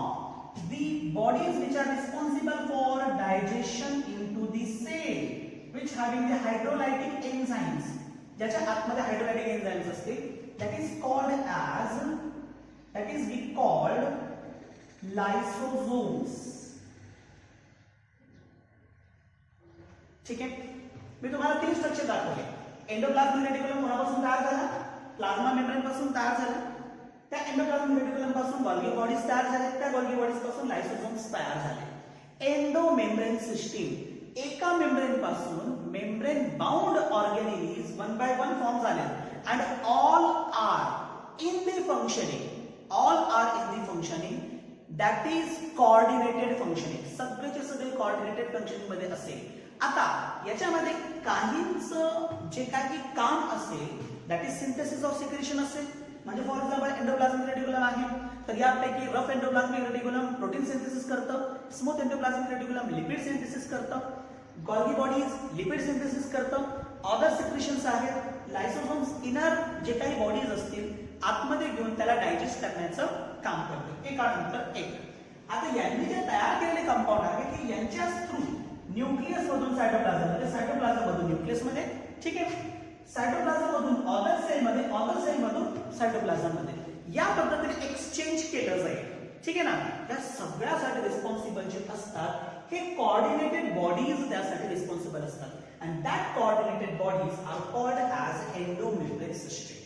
the bodies which are responsible for digestion into the cell, which having the hydrolytic enzymes. ज्याच्या आतमध्ये हायड्रोलायटिक एन्झाइम्स असतील, that is we called lysosomes. ठीक आहे. मी तुम्हाला तीन स्ट्रक्चर दाखवले. एंडोप्लाझमिक रेटिक्युलम कोणापासून तयार झाला, प्लाझ्मा मेम्ब्रेन पासून तयार झाला. त्या एंडोप्लाझमिक रेटिक्युलम पासून गॉल्गी बॉडीज तयार झाल्या. त्या गॉल्गी बॉडीज पासून लायसोसोम्स तयार झाले. एंडोमेम्ब्रेन सिस्टीम, एका मेम्ब्रेन पासून membrane bound organelles one by one form झाले and all are in the functioning that is coordinated functioning. सगळेचे सगळे कोऑर्डिनेटेड फंक्शनिंग मध्ये असेल. आता याच्यामध्ये काहींचं जे काही काम असेल that is synthesis of secretion असेल. म्हणजे फॉर एक्झाम्पल एंडोप्लाझमिक रेटिक्युलम आहे तर यापैकी rough endoplasmic reticulum protein synthesis करतं, smooth endoplasmic reticulum lipid synthesis करतं, गॉल्गी बॉडीज लिपिड सिंथेसिस करतं. अदर सिक्रेशन्स आहेत, लायसोसोम्स इनर जे काही बॉडीज असतील आतमध्ये घेऊन त्याला डायजेस्ट करण्याचं काम करतं एकानंतर एक. आता यांनी जे तयार केलेले कंपाऊंड आहे की यांच्या थ्रू न्यूक्लियस मधून सायटोप्लाझम मध्ये, सायटोप्लाझम मधून न्यूक्लियस मध्ये. ठीक आहे. सायटोप्लाझम मधून ऑर्गन सेलमध्ये, ऑर्गन सेलमधून सायटोप्लाझम मध्ये या पद्धतीने एक्सचेंज केलं जाईल. ठीक आहे ना. या सगळ्यासाठी रिस्पॉन्सिबल जे असतात हे कोऑर्डिनेटेड बॉडीज त्यासाठी रिस्पॉन्सिबल असतात. and that coordinated bodies are called as endomembrane system.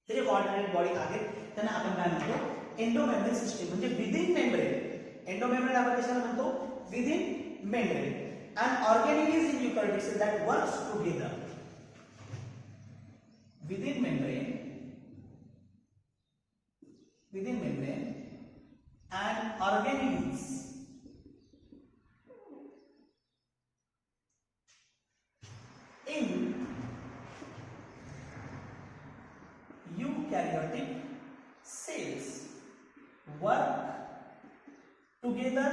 हे जे कोऑर्डिनेटेड बॉडी आहेत त्यांना आपण काय म्हणतो, एंडोमेम्ब्रेन सिस्टीम. म्हणजे विदिन मेम्ब्रेन. एंडोमेम्ब्रेन आपण कशाला म्हणतो, within membrane. and organelles in eukaryotic cell that works together within membrane and organelles in eukaryotic cells work together.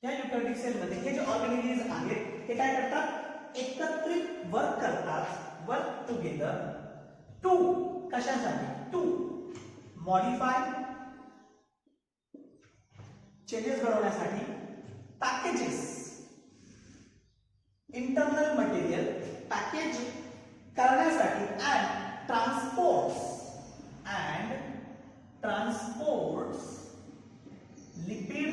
या युकॅरियोटिक सेल मध्ये हे जे ऑर्गॅनिलीज आहेत ते काय करतात, एकत्रित वर्क करतात. वर्क टुगेदर टू कशासाठी, टू मॉडिफाय चेंजेस घडवण्यासाठी, पॅकेजेस इंटरनल मटेरियल पॅकेज करण्यासाठी, अँड ट्रान्सपोर्ट्स लिपिड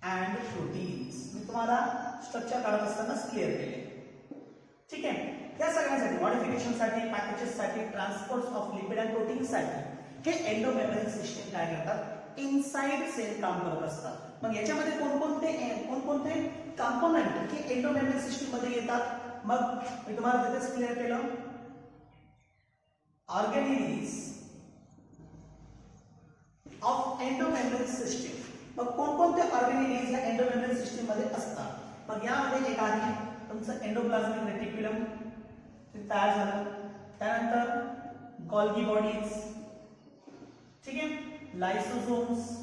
अँड प्रोटीन्स. मी तुम्हाला स्ट्रक्चर काढत असताना क्लिअर केले. ठीक आहे. या सगळ्यांसाठी मॉडिफिकेशनसाठी, पॅकेजेससाठी, ट्रान्सपोर्ट ऑफ लिपिड अँड प्रोटीन्ससाठी हे एंडोमेम्ब्रेन सिस्टीम काय करतात, इनसाइड सेल काम करत असतात. मग याच्यामध्ये कोणकोणते कंपोनेंट हे एंडोमेम्ब्रेन सिस्टीम मध्ये येतात. मग मी तुम्हाला तिथेच क्लिअर केलं, ऑर्गॅनिलीज ऑफ एंडोमेम्ब्रेन सिस्टीम. मग कोणकोणते ऑर्गॅनिलीज या एंडोमेम्ब्रेन सिस्टीम मध्ये असतात. मग यामध्ये एक आहे तुमचं एंडोप्लाझमिक रेटिक्युलम तयार झालं. त्यानंतर गॉल्गी बॉडीज, ठीक आहे, लायसोसोम्स,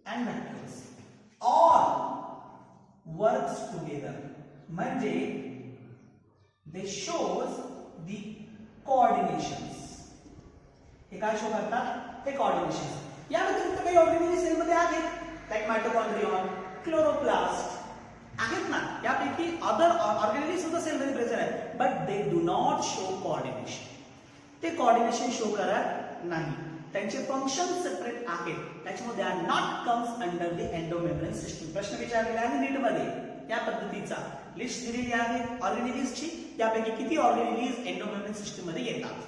and vacuoles all works together. म्हणजे they shows the coordinations. हे काय शो करतात, हे coordinations. या व्यतिरिक्त काही ऑर्गॅनिली सेल मध्ये आहेत, लाईक मायटोकॉन्ड्रियॉन, क्लोरोप्लास्ट आहेत ना. यापैकी अदर ऑर्गॅनिली सुद्धा सेल मध्ये प्रेझेंट आहेत, but they do not show coordination. ते कोऑर्डिनेशन शो करत नाही. त्यांचे फंक्शन सेपरेट आहेत, त्याच्यामुळे they are not comes under the endomembrane system. प्रश्न विचारलेला आहे नीट मध्ये या पद्धतीचा लिस्ट दिलेली आहे ऑर्गॅनिलीजची. यापैकी किती ऑर्गॅनिलीज एंडोमेम्ब्रेन सिस्टीम मध्ये येतात.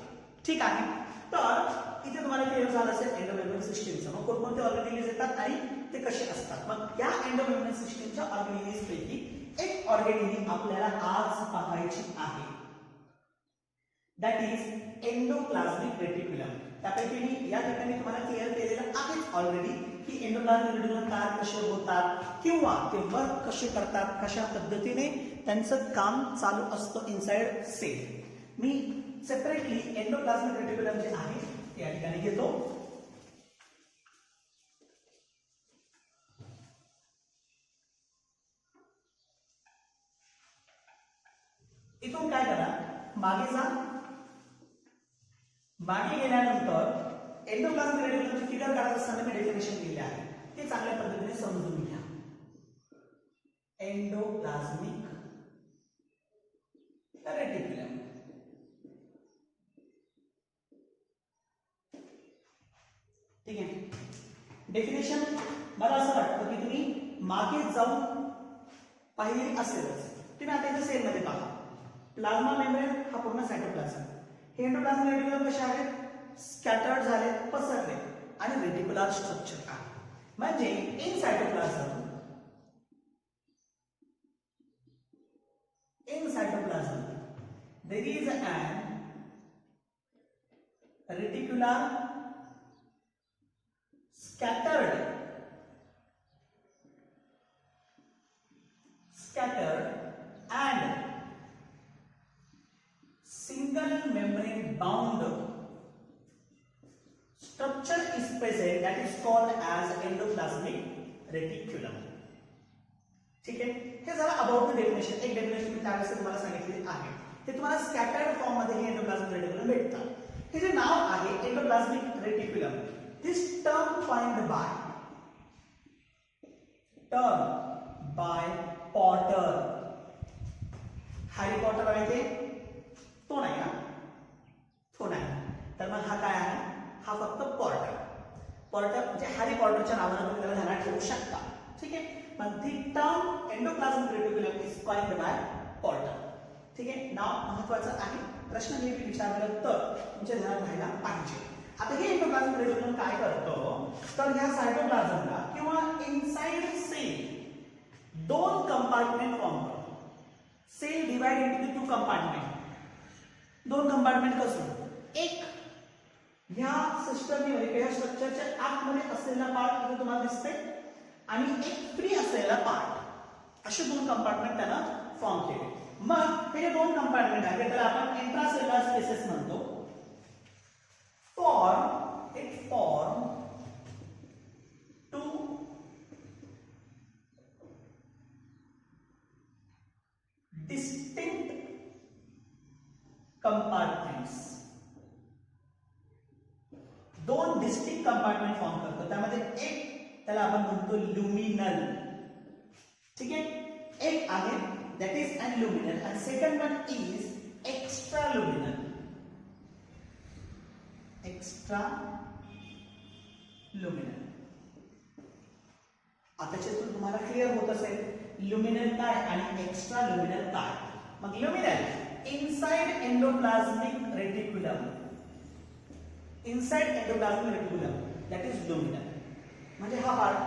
ठीक आहे. तर इथे तुम्हाला क्लिअर झालं असेल एंडोमेम्ब्रेन सिस्टीमचं. मग कोणकोणते ऑर्गॅनिलीज येतात आणि ते कसे असतात. मग या एंडोमेम्ब्रेन सिस्टीमच्या ऑर्गॅनिलीज पैकी एक ऑर्गॅनिली आपल्याला आज पाहायची आहे, दॅट इज एंडोप्लाझमिक रेटिक्युलम. त्यापैकी मी या ठिकाणी तुम्हाला क्लिअर केलेलं आहेच ऑलरेडी की एंडोप्लाझमिक रेटिक्युलम तयार कसे होतात किंवा ते वर्क कसे करतात, कशा पद्धतीने त्यांचं काम चालू असतं इनसाइड सेल. मी सेपरेटली एंडोप्लाझमिक रेटिक्युलम जे आहे ते या ठिकाणी घेतो. इथून काय करा, मागे जा. मागे गेल्यानंतर एंडोप्लाझमिक रेटिक्युलमची फिगर काढत असताना मी डेफिनेशन दिले आहे, ते चांगल्या पद्धतीने समजून घ्या. एंडोप्लाझमिक रेटिक्युलम, ठीक आहे. डेफिनेशन मला असं वाटतं की तुम्ही मागे जाऊन पाहिली असेलच. तुम्ही आता इथे सेल मध्ये पहा, प्लाझ्मा मेम्ब्रेन हा पूर्ण सायटोप्लाझम. हे एंडोप्लाझमिक रेटिक्युलम कसे आहेत, स्कॅटर्ड झाले, पसरले आणि रेटिक्युलर स्ट्रक्चर आहे. म्हणजे in cytoplasm there is an reticular scattered and single membrane bound structure is present that is called as endoplasmic reticulum. ठीक आहे. हे झालं अबाउट द डेफिनेशन. एक डेफिनेशन मी त्यावेळेस तुम्हाला सांगितलेली आहे. हे तुम्हाला स्कॅटर्ड फॉर्म मध्ये हे एंडोप्लाझमिक रेटिक्युलम भेटतात. हे जे नाव आहे endoplasmic reticulum This term coined by Potter. Harry Potter आहे ते तो नाही ना, तो नाही. तर मग हा काय आहे, हा फक्त पॉटर. पॉटर म्हणजे हॅरी पॉटरच्या नावाने तुम्ही त्याला ध्यानात ठेवू शकता. ठीक आहे. मग the term endoplasmic reticulum is coined bye Potter. ठीक आहे. नाव महत्वाचं आहे. प्रश्न नेहमी विचारलं तर तुमच्या ध्यानात राहायला पाहिजे. आता हे एंडोप्लाझमिक रेटिक्युलम काय करतो, तर ह्या सायटोप्लाझमला किंवा इनसाइड सेल दोन कंपार्टमेंट फॉर्म करतो. Cell divide into the two compartment. दोन कंपार्टमेंट कसं, एक ह्या सिस्टममध्ये किंवा स्ट्रक्चरच्या आतमध्ये असलेला पार्ट इथे तुम्हाला दिसते आणि एक फ्री असलेला पार्ट, असे दोन कंपार्टमेंट त्यानं फॉर्म केले. मग हे दोन कंपार्टमेंट आहेत त्याला आपण इंट्रासेल्युलर स्पेसेस म्हणतो. Form two distinct compartments. दोन डिस्टिंक्ट कंपार्टमेंट फॉर्म करतो. त्यामध्ये एक त्याला आपण म्हणतो ल्युमिनल. ठीक आहे. एक आहे that is an luminal and second one is extraluminal. आता याच्यातून तुम्हाला क्लिअर होत असेल ल्युमिनल काय आणि एक्स्ट्रा ल्युमिनल काय. मग luminal inside endoplasmic reticulum, inside endoplasmic reticulum that is luminal. म्हणजे हा पार्ट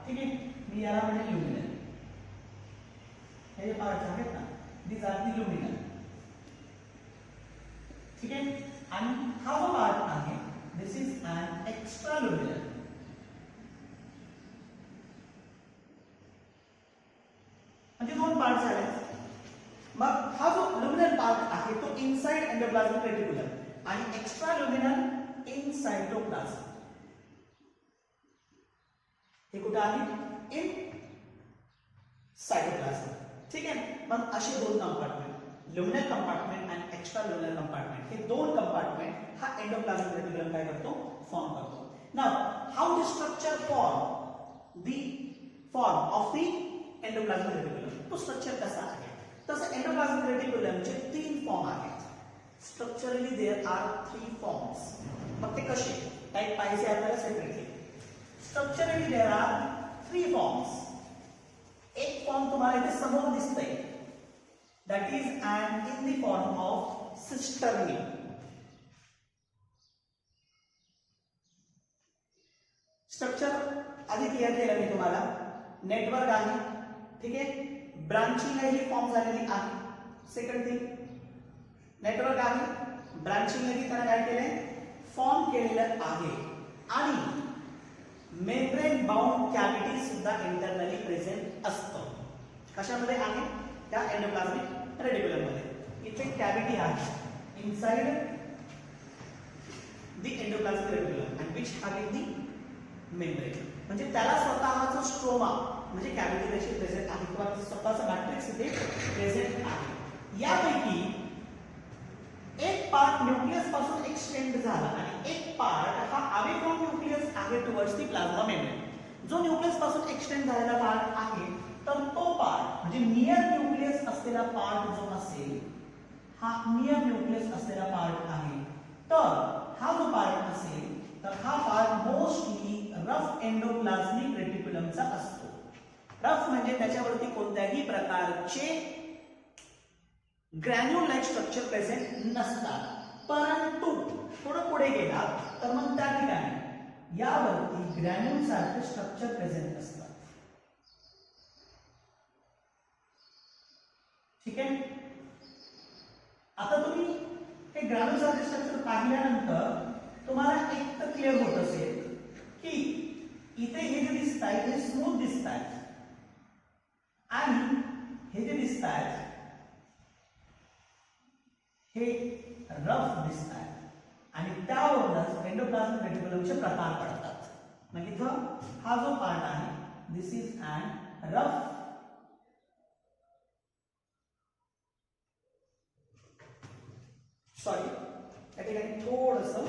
ठीक आहे, मी याला म्हणजे ल्युमिनल. हे पार्ट आहेत ना, दीज आर दी ल्युमिनल. ठीक आहे. आणि हा जो पार्ट आहे दिस इज अन एक्स्ट्रा ल्युमिनल. म्हणजे दोन पार्ट झाले. मग हा जो ल्युमिनल पार्ट आहे तो इनसाइड एंडोप्लाझमिक रेटिक्युलम आणि एक्स्ट्रा ल्युमिनल इन सायटोप्लाझम. हे कुठे आहे, इन सायटोप्लाझम. ठीक आहे. मग असे दोन कंपार्टमेंट, ल्युमिनल कंपार्टमेंट आणि एक्स्ट्रा ल्युमिनल कंपार्टमेंट, हे दोन कंपार्टमेंट हा एंडोप्लाझमिक रेटिक्युलम काय करतो, फॉर्म करतो. Now how the structure form of the endoplasmic reticulum, तो स्ट्रक्चर कसा आहे. तसं एंडोप्लाझमिक रेटिक्युलमचे तीन फॉर्म आहेत. Structurally there are 3 forms. मग ते कसे टाईप पाहिजे आपल्याला separately. Structurally there are 3 forms. एक फॉर्म तुम्हाला इथे समोर दिसतंय, that is and in the form of cisternae. Structure आधी क्लिअर केलं मी तुम्हाला. नेटवर्क आहे, ठीक आहे. ब्रांचिंग आहे ही फॉर्म झालेली आहे. सेकंड थिंग, नेटवर्क आहे, ब्रांचिंग आहे त्याला काय केलंय, फॉर्म केलेलं आहे. आणि मेम्ब्रेन बाउंड कॅव्हिटी सुद्धा इंटरनली प्रेझेंट असतं. कशामध्ये आहे, त्या एंडोप्लाझमिक रेटिक्युलम मध्ये. इथे कॅव्हिटी आहे inside the endoplasmic reticulum and which having the membrane. म्हणजे त्याला स्वतःचा स्ट्रोमा म्हणजे कॅव्हिटी देखील प्रेझेंट आहे किंवा स्वतःचा मॅट्रिक्स इथे प्रेझेंट आहे. यापैकी एक पार्ट न्यूक्लियस पासून एक्सटेंड झाला आणि एक पार्ट हा अवे फ्रॉम न्यूक्लियस आहे टुवर्ड्स द प्लाझ्मा मेम्ब्रेन. जो न्यूक्लियस पासून एक्सटेंड झालेला पार्ट आहे तर तो पार्ट म्हणजे नियर न्यूक्लियस असलेला पार्ट जो असेल हा नियर न्यूक्लियस असलेला पार्ट आहे. तर हा जो पार्ट असेल तर हा पार्ट मोस्टली रफ एंडोप्लाझमिक रेटिक्युलमचा असतो. रफ म्हणजे त्याच्यावरती कोणत्याही प्रकारचे ग्रॅन्युल लाइक स्ट्रक्चर प्रेझेंट नसतात. परंतु थोडं पुढे गेला तर मग त्या ठिकाणी यावरती ग्रॅन्युल सारखे स्ट्रक्चर प्रेझेंट असतात. ठीक आहे. आता तुम्ही हे ग्रॅन्युल सारखे स्ट्रक्चर पाहिल्यानंतर तुम्हाला एक तर क्लिअर होत असेल की इथे हे जे दिसत आहे हे स्मूथ दिसत आहे आणि हे जे दिसत आहे हे रफ दिसत आहे आणि त्यावरूनच एंडोप्लाझमिक रेटिक्युलमचे प्रकार पडतात. मग इथं हा जो पार्ट आहे दिस इज अँड रफ सॉरी त्या ठिकाणी थोडंसं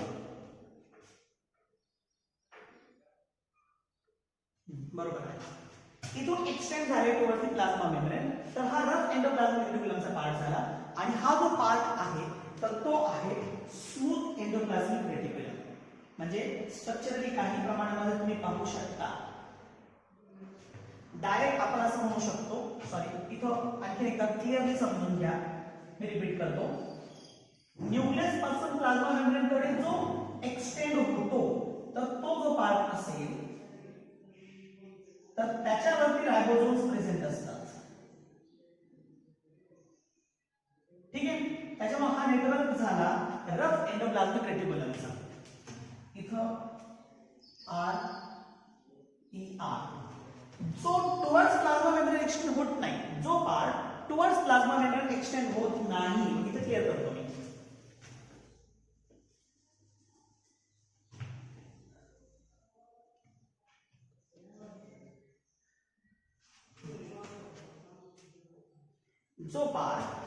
बरोबर आहे. इथून एक्सटेंड झाले टुवर्ड्स द प्लाझ्मा मेम्ब्रेन. तर हा रफ एंडोप्लाझमिक रेटिक्युलमचा पार्ट झाला आणि हा जो पार्ट आहे तर तो आहे स्मूथ एंडोप्लाझमिक रेटिक्युलम. म्हणजे स्ट्रक्चरली काही प्रमाणामध्ये तुम्ही पाहू शकता. डायरेक्ट आपण असं म्हणू शकतो, सॉरी इथं आणखी एकदा क्लिअरली समजून घ्या, मी रिपीट करतो. न्यूक्लियस पासून प्लाझ्मा मेम्ब्रेन कडे जो एक्सटेंड होतो तर तो जो पार्ट असेल तर त्याच्यावरती रायबोसोम्स प्रेझेंट असतात. ठीक आहे. त्याच्यामुळे हा नेटवर्क झाला रफ एंडोप्लाझमिक रेटिक्युलमचा. इथं आर ई आर जो टुवर्ड्स प्लाझ्मा मेम्ब्रेन एक्सटेंड होत नाही, जो part towards plasma membrane extend होत नाही, इथे क्लिअर करतो मी. जो पार्ट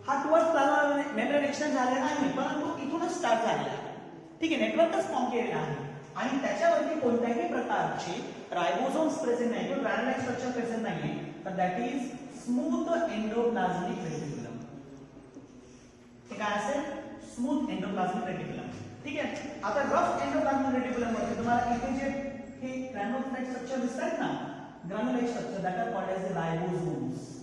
हा टुवर्ड्स प्लाझ्मा मेम्ब्रेन एक्सटेंड झालेला नाही, परंतु इथूनच स्टार्ट झालेला आहे. ठीक आहे. नेटवर्कच फॉर्म केलेला आहे आणि त्याच्यावरती कोणत्याही प्रकारचे रायबोसोम्स प्रेझेंट नाही किंवा ग्रॅन्युलार स्ट्रक्चर प्रेझेंट नाहीये, तर that is smooth endoplasmic reticulum. हे काय असेल? Smooth endoplasmic reticulum. ठीक आहे. आता रफ एंडोप्लाझमिक रेटिक्युलम मध्ये तुम्हाला इथे जे हे ग्रॅन्युलोसाइट स्ट्रक्चर दिसतात ना, granular structure that are called as ribosomes.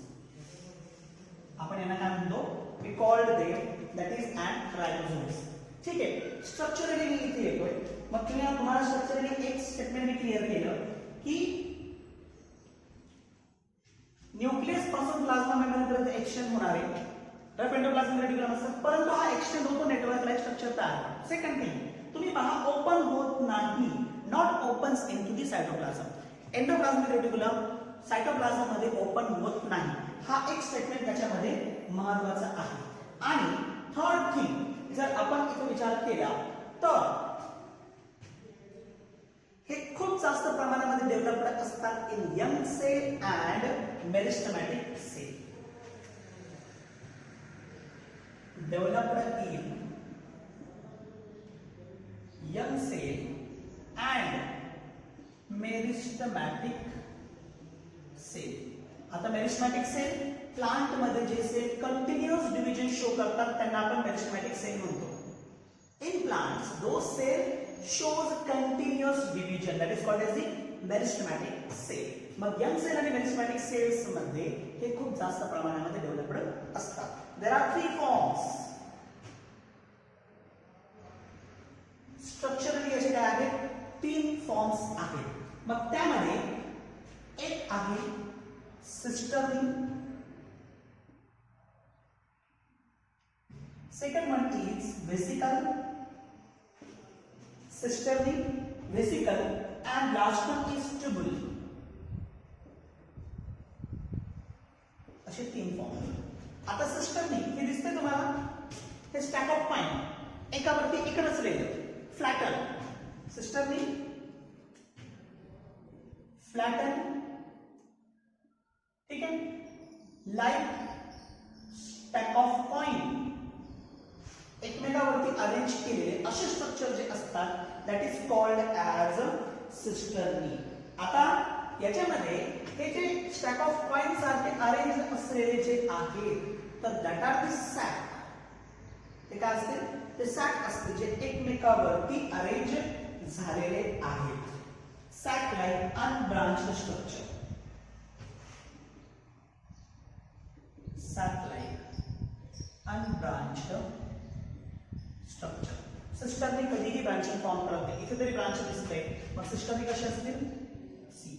आपण यांना काय म्हणतो? We called them that is and ribosomes. ठीक आहे. स्ट्रक्चरली मी इथे येतोय. मग तुम्हाला स्ट्रक्चरली एक स्टेटमेंट मी क्लिअर केलं की न्यूक्लियस पासून प्लाझ्मा मेम्ब्रेन पर्यंत एक्सटेंड होणारे रफ एंडोप्लाझमिक रेटिक्युलम असतात, परंतु हा एक्सटेंड होतो नेटवर्क लाईक स्ट्रक्चर तयार. सेकंड थिंग, तुम्ही पहा ओपन होत नाही, not opens into the cytoplasm. Endoplasmic reticulum cytoplasm मध्ये ओपन होत नाही. हा एक स्टेटमेंट त्याच्यामध्ये महत्वाचा आहे. आणि थर्ड थिंग, जर आपण इथे विचार केला तर हे खूप जास्त प्रमाणामध्ये डेव्हलप्ड असतात in young cell and meristematic cell. Developed in young cell and meristematic cell. आता मेरिस्टेमॅटिक सेल प्लांट मध्ये जे सेल कंटिन्युअस डिव्हिजन शो करतात त्यांना आपण मेरिस्टेमॅटिक सेल म्हणतो. In plants, those cell shows continuous division, that is called as the meristematic cell. मग यंग सेल आणि मेरिस्टेमॅटिक सेल्स मध्ये हे खूप जास्त प्रमाणामध्ये डेव्हलप्ड असतात. There are three forms. Structurally असे काय आहेत? तीन फॉर्म्स आहेत. मग त्यामध्ये एक आहे cisternae, second one is vesicle, cisterny, vesicle, and last one is tubule. असे तीन फॉर्म. आता सिस्टर्नी हे दिसते तुम्हाला, हे स्टॅक ऑफ पाईन एकावरती एक रचलेलं फ्लॅटन. Cisternae flatten. ठीक आहे. लाईक स्टॅक ऑफ कॉइन एकमेकावरती अरेंज केलेले असे स्ट्रक्चर जे असतात that is called as cisternae. आता याच्यामध्ये हे जे स्टॅक ऑफ कॉइन सारखे अरेंज असलेले जे आहेत तर दॅट आर द सॅक. ते काय असते? ते सॅक असते जे एकमेकावरती अरेंज झालेले आहेत. Sac like unbranched structure. Sac like unbranched structure. Cisternae कधीही ब्रांचिंग फॉर्म करत नाही. इथे तरी ब्रांच दिसते, मग सिस्टर्नी कशी असतील? सी.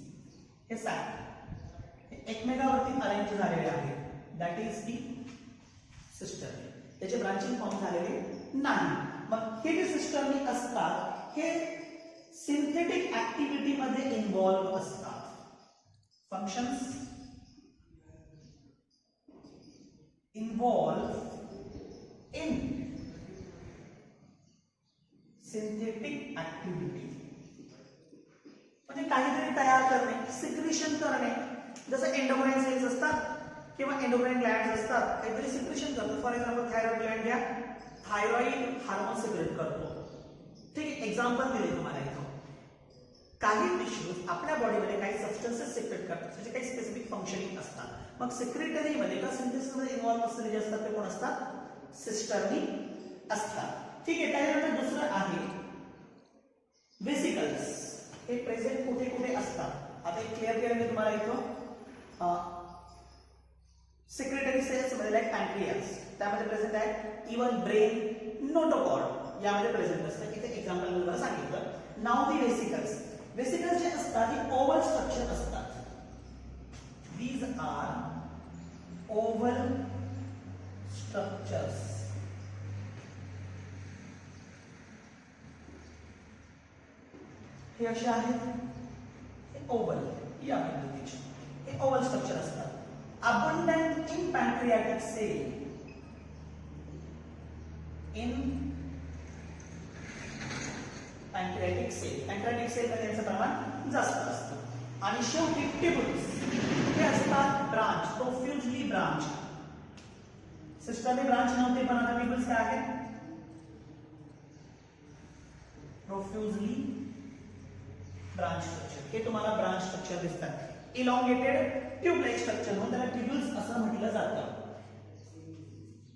हे सॅक हे एकमेकावरती अरेंज झालेले आहेत दॅट इज दी सिस्टर्नी. त्याचे ब्रांचिंग फॉर्म झालेले नाही. मग हे जे सिस्टर्नी असतात हे सिंथेटिक ऍक्टिव्हिटी मध्ये इन्व्हॉल्व असतात. Functions involve in synthetic activity. जसं एंडोक्राइन सेल्स असतात किंवा एंडोक्राइन ग्लँड्स असतात, काहीतरी सिक्रेशन करतात. फॉर एक्झाम्पल थायरॉइड ग्लँड घ्या, थायरॉइड हार्मोन सिक्रेट करतो. ठीक आहे, एक्झाम्पल दिले तुम्हाला इथं. काही टिश्यूज आपल्या बॉडीमध्ये काही सबस्टन्सेस सिक्रेट करतात, त्याचे काही स्पेसिफिक फंक्शनिंग असतात. मग सिक्रेटरी मध्ये का सिंथेसिस मध्ये इन्व्हॉल्व असलेले जे असतात ते कोण असतात? सिस्टर्नी असतात. ठीक आहे, त्यानंतर दुसरं आहे वेसिकल्स. हे प्रेझेंट कुठे कुठे असतात आता एक क्लिअर केलं मी तुम्हाला इथं. सेक्रेटरी सेल्स मध्ये लाईक पॅन्क्रियास त्यामध्ये प्रेझेंट आहे. इवन ब्रेन, नोटोकॉर्ड यामध्ये प्रेझेंट असतं. इथे एक्झाम्पल मी तुम्हाला सांगितलं. नाव दी वेसिकल्स. वेसिकल्स जे असतात ही ओव्हल स्ट्रक्चर असतात. These are oval structures. हे असे आहेत ओव्हल या पद्धतीचे. हे ओव्हल स्ट्रक्चर असतात. Abundant in pancreatic cell. In pancreatic cell. Pancreatic cell मध्ये याचं प्रमाण जास्त असतं. आणि शेवटी ट्यूब्युल्स हे असतात ब्रांच, प्रोफ्युजली ब्रांच. सिस्टरने ब्रांच नव्हते पण आता ट्यूब्युल्स काय आहेत? प्रोफ्युजली ब्रांच स्ट्रक्चर. हे तुम्हाला ब्रांच स्ट्रक्चर दिसतात. इलॉंगेटेड ट्यूब लाइक स्ट्रक्चर म्हणून त्याला ट्यूब्युल्स असं म्हटलं जातं.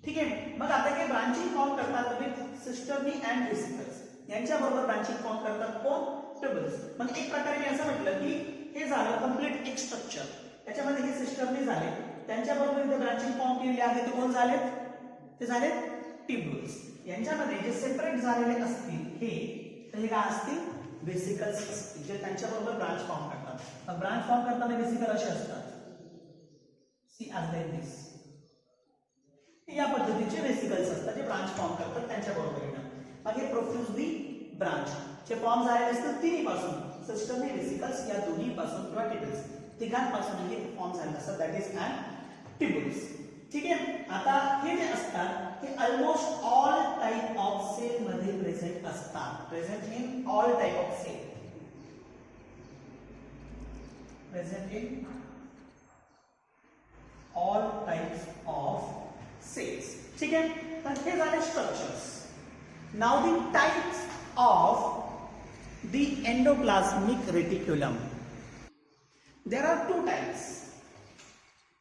ठीक आहे, मग आता हे ब्रांचिंग फॉर्म करतात विथ सिस्टर्नी अँड वेसिकल्स. यांच्या बरोबर ब्रांचिंग फॉर्म करतात कोण? ट्यूब्युल्स. मग एक प्रकारे मी असं म्हटलं की हे झालं कंप्लीट एक स्ट्रक्चर. त्याच्यामध्ये हे सिस्टर्नी झाले, त्यांच्या बरोबर इथे ब्रांचिंग फॉर्म केलेले आहेत ते कोण झालेत? ते झालेत ट्यूब्युल्स. यांच्यामध्ये जे सेपरेट झालेले असतील हे काय असतील? वेसिकल्स असतील, जे त्यांच्या बरोबर ब्रांच फॉर्म करतात. ब्रांच फॉर्म करताना वेसिकल असे असतात. सी ॲज लाईक दिस. या पद्धतीचे वेसिकल्स असतात जे ब्रांच फॉर्म करतात त्यांच्या बरोबर येतात. मग हे प्रोफ्युजली ब्रांच जे फॉर्म झालेले असतात तिन्ही पासून, सिस्टर्नी, वेसिकल्स या दोन्ही पासून किंवा ट्यूब्युल्स तिघांपासून हे फॉर्म झालेले असतात. That is and tubules. ठीक आहे, आता हे जे असतात हे almost all type of cell मध्ये प्रेझेंट असतात. Present in all type of cell. Present in all types of cells. ठीक आहे, तर हे झाले structures. Now the types of the endoplasmic reticulum. There are two types.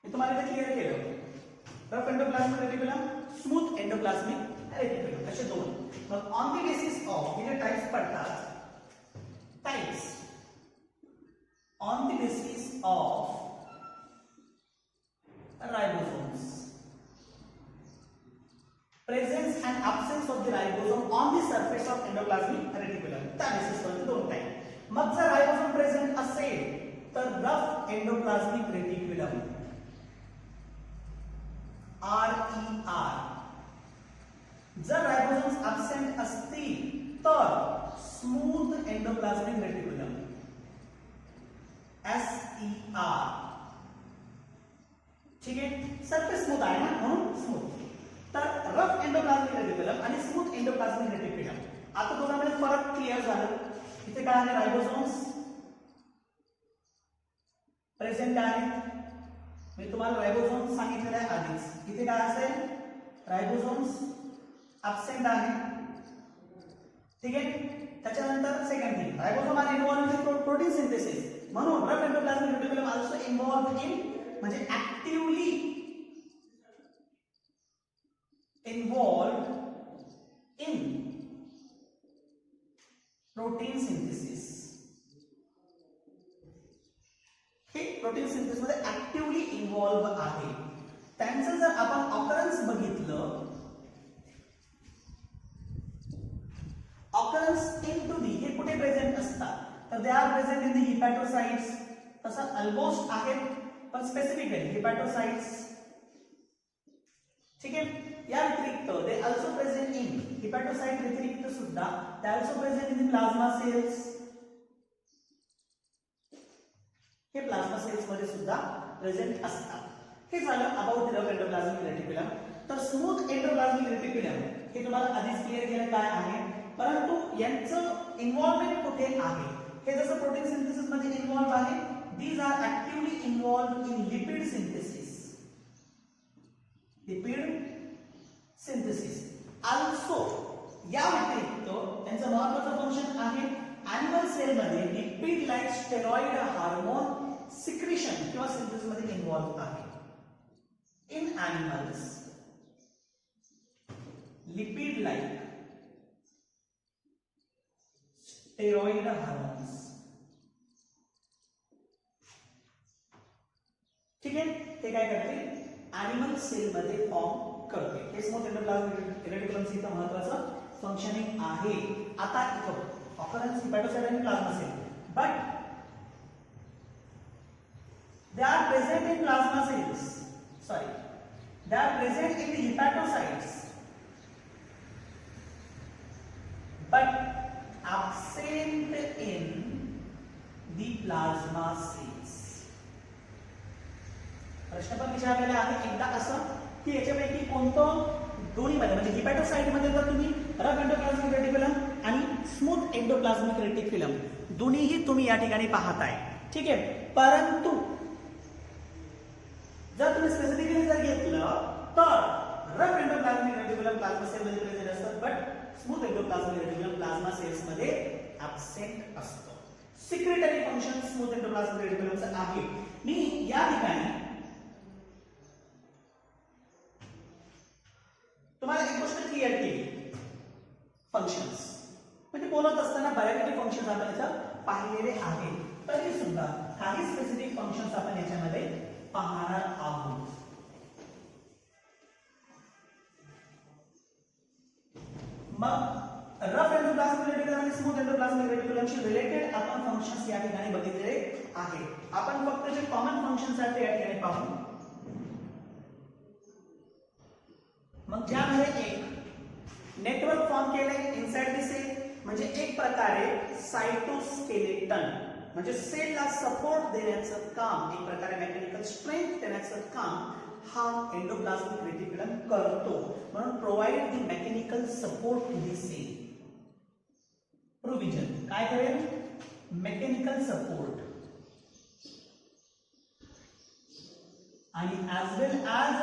मी तुम्हाला इथे क्लिअर केलं. Rough endoplasmic reticulum, smooth endoplasmic reticulum असे दोन. मग ऑन द बेसिस ऑफ हे टाइप्स पडतात. Types on the basis of ribosomes. Presence and absence of the ribosome on the surface of endoplasmic reticulum. त्या बेसिस वर दोन टाइप. मग जर रायबोसोम प्रेझेंट असेल तर रफ एंडोप्लाझ्मिक रेटिक्युलम RER. जर रायबोसोम्स absent असतील तर स्मूथ एंडोप्लाझ्मिक रेटिक्युलम SER. ठीक आहे, सरफेस स्मूथ आहे ना म्हणून स्मूथ. तर रफ एंडोप्लाझ्मिक रेटिक्युलम आणि स्मूथ एंडोप्लाझ्मिक रेटिक्युलम. आता दोघांमध्ये फरक क्लिअर झाला. इथे काय आहे? रायबोसोम्स प्रेझेंट आहेत. मी तुम्हाला रायबोसोम्स सांगितलेले आहे आधीच. इथे काय असेल? रायबोसोम्स ॲब्सेंट आहे. ठीक आहे, त्याच्यानंतर second thing, ribosome are involved in protein synthesis. म्हणून rough endoplasmic reticulum also involved in म्हणजे actively involved in protein synthesis. हे प्रोटीन सिंथेसिस मध्ये ऍक्टिवली इन्व्हॉल्व आहे. त्यांचं जर आपण ऑकरन्स बघितलं, ऑकरन्स इन टू दी हे कुठे प्रेझेंट असतात? तर दे आर प्रेझेंट इन दी हिपॅटोसाइट्स. तसं ऑलमोस्ट आहेत पण स्पेसिफिकली हिपॅटोसाइट्स. ठीक आहे, या व्यतिरिक्त they also present in hepatocyte व्यतिरिक्त सुद्धा they also present in the plasma cells. हे प्लाझ्मा सेल्स मध्ये सुद्धा प्रेझेंट असतात. हे झालं अबाउट रफ एंडोप्लाझ्मिक रेटिक्युलम. तर स्मूथ एंडोप्लाझ्मिक रेटिक्युलम हे तुम्हाला आधीच क्लिअर केलं काय आहे, परंतु यांचं इन्व्हॉल्वमेंट कुठे आहे? हे जसं प्रोटीन सिंथेसिस मध्ये इन्व्हॉल्व आहे, these are actively involved in lipid synthesis. Lipid synthesis. Also या व्यतिरिक्त त्यांचं महत्त्वाचं फंक्शन आहे ॲनिमल सेल मध्ये lipid like steroid hormone secretion किंवा सिंथेसिस मध्ये इन्व्हॉल्व आहे. In animals lipid like steroid hormones. ठीक आहे, ते काय करते ॲनिमल सेल मध्ये फॉर्म करते. हे स्मूथ एंडोप्लाझ्मिक रेटिक्युलमचं इथं महत्त्वाचं फंक्शनिंग आहे. आता इथं ऑकरन्स हिपॅटोसाइट आणि plasma cell, but they are present in plasma cells. Sorry, they are present in the hepatocytes, but absent in the plasma cells. प्रश्न पण विचारलेला आहे एकदा असं की याच्यापैकी कोणतं दोन्हीमध्ये म्हणजे हिपॅटोसाइट मध्ये जर तुम्ही रफ एंडोप्लाझ्मिक रेटिक्युलम आणि स्मूथ एंडोप्लाझ्मिक रेटिक्युलम दोन्हीही तुम्ही या ठिकाणी पाहताय. ठीक आहे, परंतु जर तुम्ही स्पेसिफिकली जर घेतलं तर rough endoplasmic reticulum plasma cell मध्ये प्रेझेंट असतात, but smooth endoplasmic reticulum plasma cells मध्ये ऍब्सेंट असतो. सिक्रेटरी फंक्शन स्मूथ एंडोप्लाझ्मिक रेटिक्युलमचं आहे. मी या ठिकाणी तुम्हाला एक गोष्ट क्लिअर केली, फंक्शन्स म्हणजे बोलत असताना बऱ्यापैकी फंक्शन्स आपण इथं पाहिलेले आहेत, तरी सुद्धा काही स्पेसिफिक फंक्शन्स आपण याच्यामध्ये पाहणार आहोत. मग रफ एंडोप्लाझ्मिक रेटिक्युलम आणि स्मूथ एंडोप्लाझ्मिक रेटिक्युलमशी रिलेटेड आपण फंक्शन्स या ठिकाणी बघितलेले आहेत. आपण फक्त जे कॉमन फंक्शन्स आहेत ते या ठिकाणी पाहू. मग ज्यामध्ये एक नेटवर्क फॉर्म केले इनसाइड द सेल, म्हणजे एक प्रकारे सायटोस्केलेटन म्हणजे सेलला सपोर्ट देण्याचं काम, एक प्रकारे मेकॅनिकल स्ट्रेंथ देण्याचं काम हा एंडोप्लाझ्मिक रेटिक्युलम करतो. म्हणून provide the mechanical support to the cell. Provision काय करेल, मेकॅनिकल सपोर्ट आणि as well as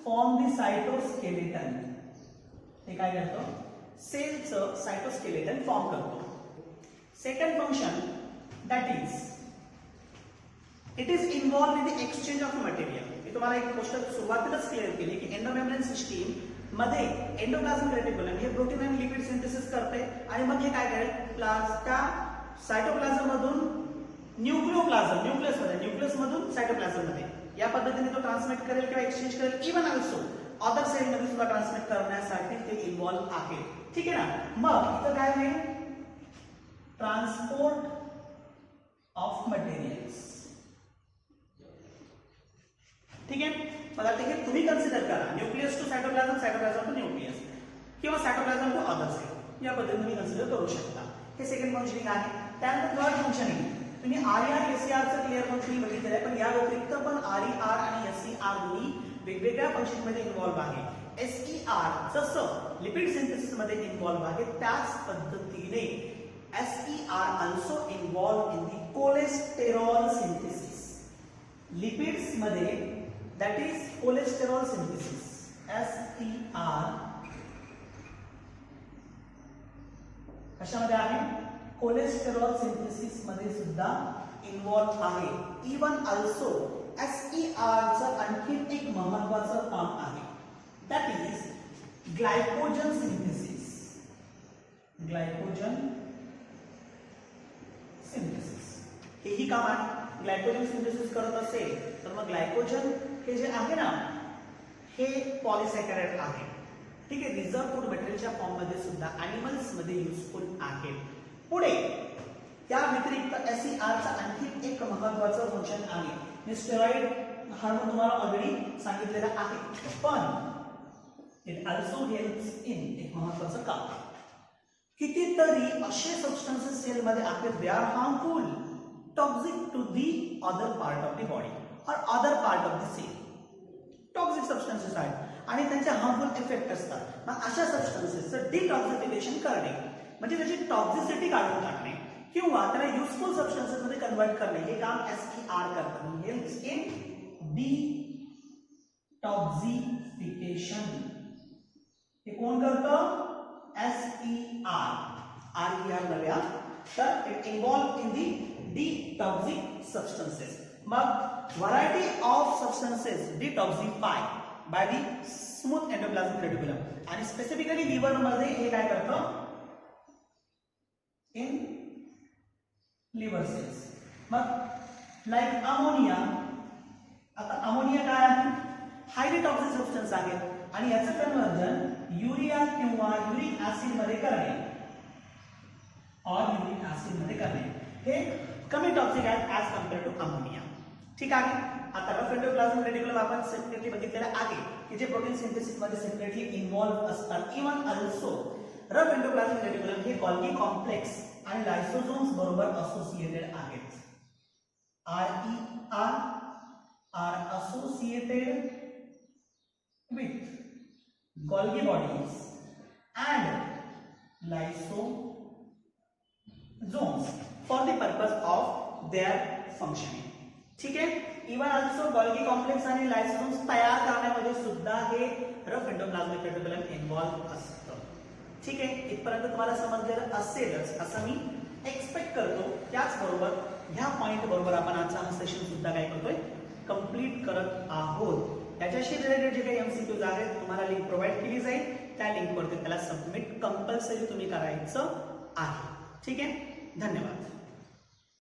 form the cytoskeleton. हे काय करतो, सेलचं सायटोस्केलेटन फॉर्म करतो. Second function that is it is involved in the exchange of material. मी तुम्हाला एक गोष्ट सुरुवातीलाच क्लिअर केली की एंडोमेम्ब्रेन सिस्टीम मध्ये एंडोप्लाझ्मिक रेटिक्युलम हे प्रोटीन आणि लिपिड सिंथेसिस करते आणि मग हे काय करेल, त्या सायटोप्लाझम मधून न्यूक्लियस मधून सायटोप्लाझम मध्ये या पद्धतीने तो ट्रान्समिट करेल किंवा एक्सचेंज करेल. इव्हन ऑल्सो अदर सेल मध्ये सुद्धा ट्रान्समिट करण्यासाठी ते इन्व्हॉल्व आहे. ठीक आहे ना. मग इथं काय होईल, ट्रान्सपोर्ट ऑफ मटेरियल्स. ठीक आहे, मला ते हे तुम्ही कन्सिडर करा, nucleus to cytoplasm, cytoplasm to nucleus किंवा सायटोप्लाझम टू अदर सेल, या पद्धतीने तुम्ही कन्सिडर करू शकता. हे सेकंड फंक्शनिंग आहे. त्यानंतर थर्ड फंक्शनिंग, तुम्ही आरईआर एसईआरचं क्लिअर फंक्शनिंग बघितलेलं आहे, पण या व्यतिरिक्त पण आरईआर आणि एसईआर दोन्ही वेगवेगळ्या फंक्शन मध्ये इन्व्हॉल्व आहे. एसईआर जसं लिपिड सिंथेसिस मध्ये इन्व्हॉल्व आहे त्याच पद्धतीने SER also involved in the cholesterol synthesis. Lipids मध्ये that is cholesterol synthesis. SER कशामध्ये आहे, कोलेस्टेरॉल सिंथेसिस मध्ये सुद्धा इन्व्हॉल्व आहे. इवन ऑल्सो SER चं आणखी एक महत्त्वाचं काम आहे, that is glycogen synthesis. Glycogen synthesis हेही काम आहे. ग्लायकोजन सिंथेसिस करत असेल तर मग ग्लायकोजन हे जे आहे ना हे पॉलिसॅकराइड आहे. ठीक आहे, रिझर्व फूड मटेरियलच्या फॉर्म मध्ये सुद्धा एनिमल्स मध्ये युजफुल आहे. पुढे त्या व्यतिरिक्त SER चा आणखी एक महत्त्वाचं फंक्शन आहे. मी स्टेरॉइड हार्मोन तुम्हाला ऑलरेडी सांगितलेलं आहे, पण इट ऑल्सो हेल्प्स इन एक महत्त्वाचं काम. कितीतरी असे सबस्टन्सेस सेल मध्ये आहेत they are harmful, toxic to the other part of the body और other part of the cell. Toxic substances आहेत आणि त्यांचे हार्मफुल इफेक्ट असतात. मग अशा सबस्टन्सेसचं डिटॉक्सिफिकेशन करणे म्हणजे त्याची टॉक्सिसिटी काढून टाकणे किंवा त्याला युजफुल सबस्टन्सेस मध्ये कन्वर्ट करणे हे काम SER करतात. Helps in detoxification. हे कोण करतं? SER. RER नव्या तर it involve in the detoxic substances. मग variety of substances detoxify by the smooth endoplasmic reticulum. आणि स्पेसिफिकली लिव्हर मध्ये हे काय करतं? In liver cells. मग लाईक अमोनिया. आता अमोनिया काय आहे? हायली टॉक्सिक सबस्टन्स आहे आणि याचं कन्वर्जन युरिया किंवा युरिक ऍसिड मध्ये करणे हे कमी टॉक्सिक आहे ऍज कम्पेअर टू अमोनिया. ठीक आहे. आता रफ एंडोप्लाझमिक रेटिक्युलम आपण सेपरेटली बघितलेलं आहे की जे प्रोटीन सिंथेसिस मध्ये सेपरेटली इन्व्हॉल्व असतात. Even also rough endoplasmic reticulum हे गोल्गी कॉम्प्लेक्स आणि लायसोझोम्स बरोबर असोसिएटेड आहेत. RER are associated with Golgi bodies and lysosomes for the purpose of their functioning. ठीक आहे. इवन ऑल्सो गोल्गी कॉम्प्लेक्स आणि लायसोसोम्स तयार करण्यामध्ये सुद्धा हे रफ एंडोप्लाझमिक रेटिक्युलम इन्व्हॉल्व असतं. ठीक आहे. इथपर्यंत तुम्हाला समजलेलं असेलच असं मी एक्सपेक्ट करतो. त्याचबरोबर ह्या पॉइंट बरोबर आपण आजचा हा सेशन सुद्धा काय करतोय? कंप्लीट करत आहोत. त्याच्याशी रिलेटेड जे काही MCQs आहेत तुम्हाला लिंक प्रोव्हाइड केली जाईल. त्या लिंकवरती त्याला सबमिट कंपल्सरी तुम्ही करायचं आहे. ठीक आहे. धन्यवाद.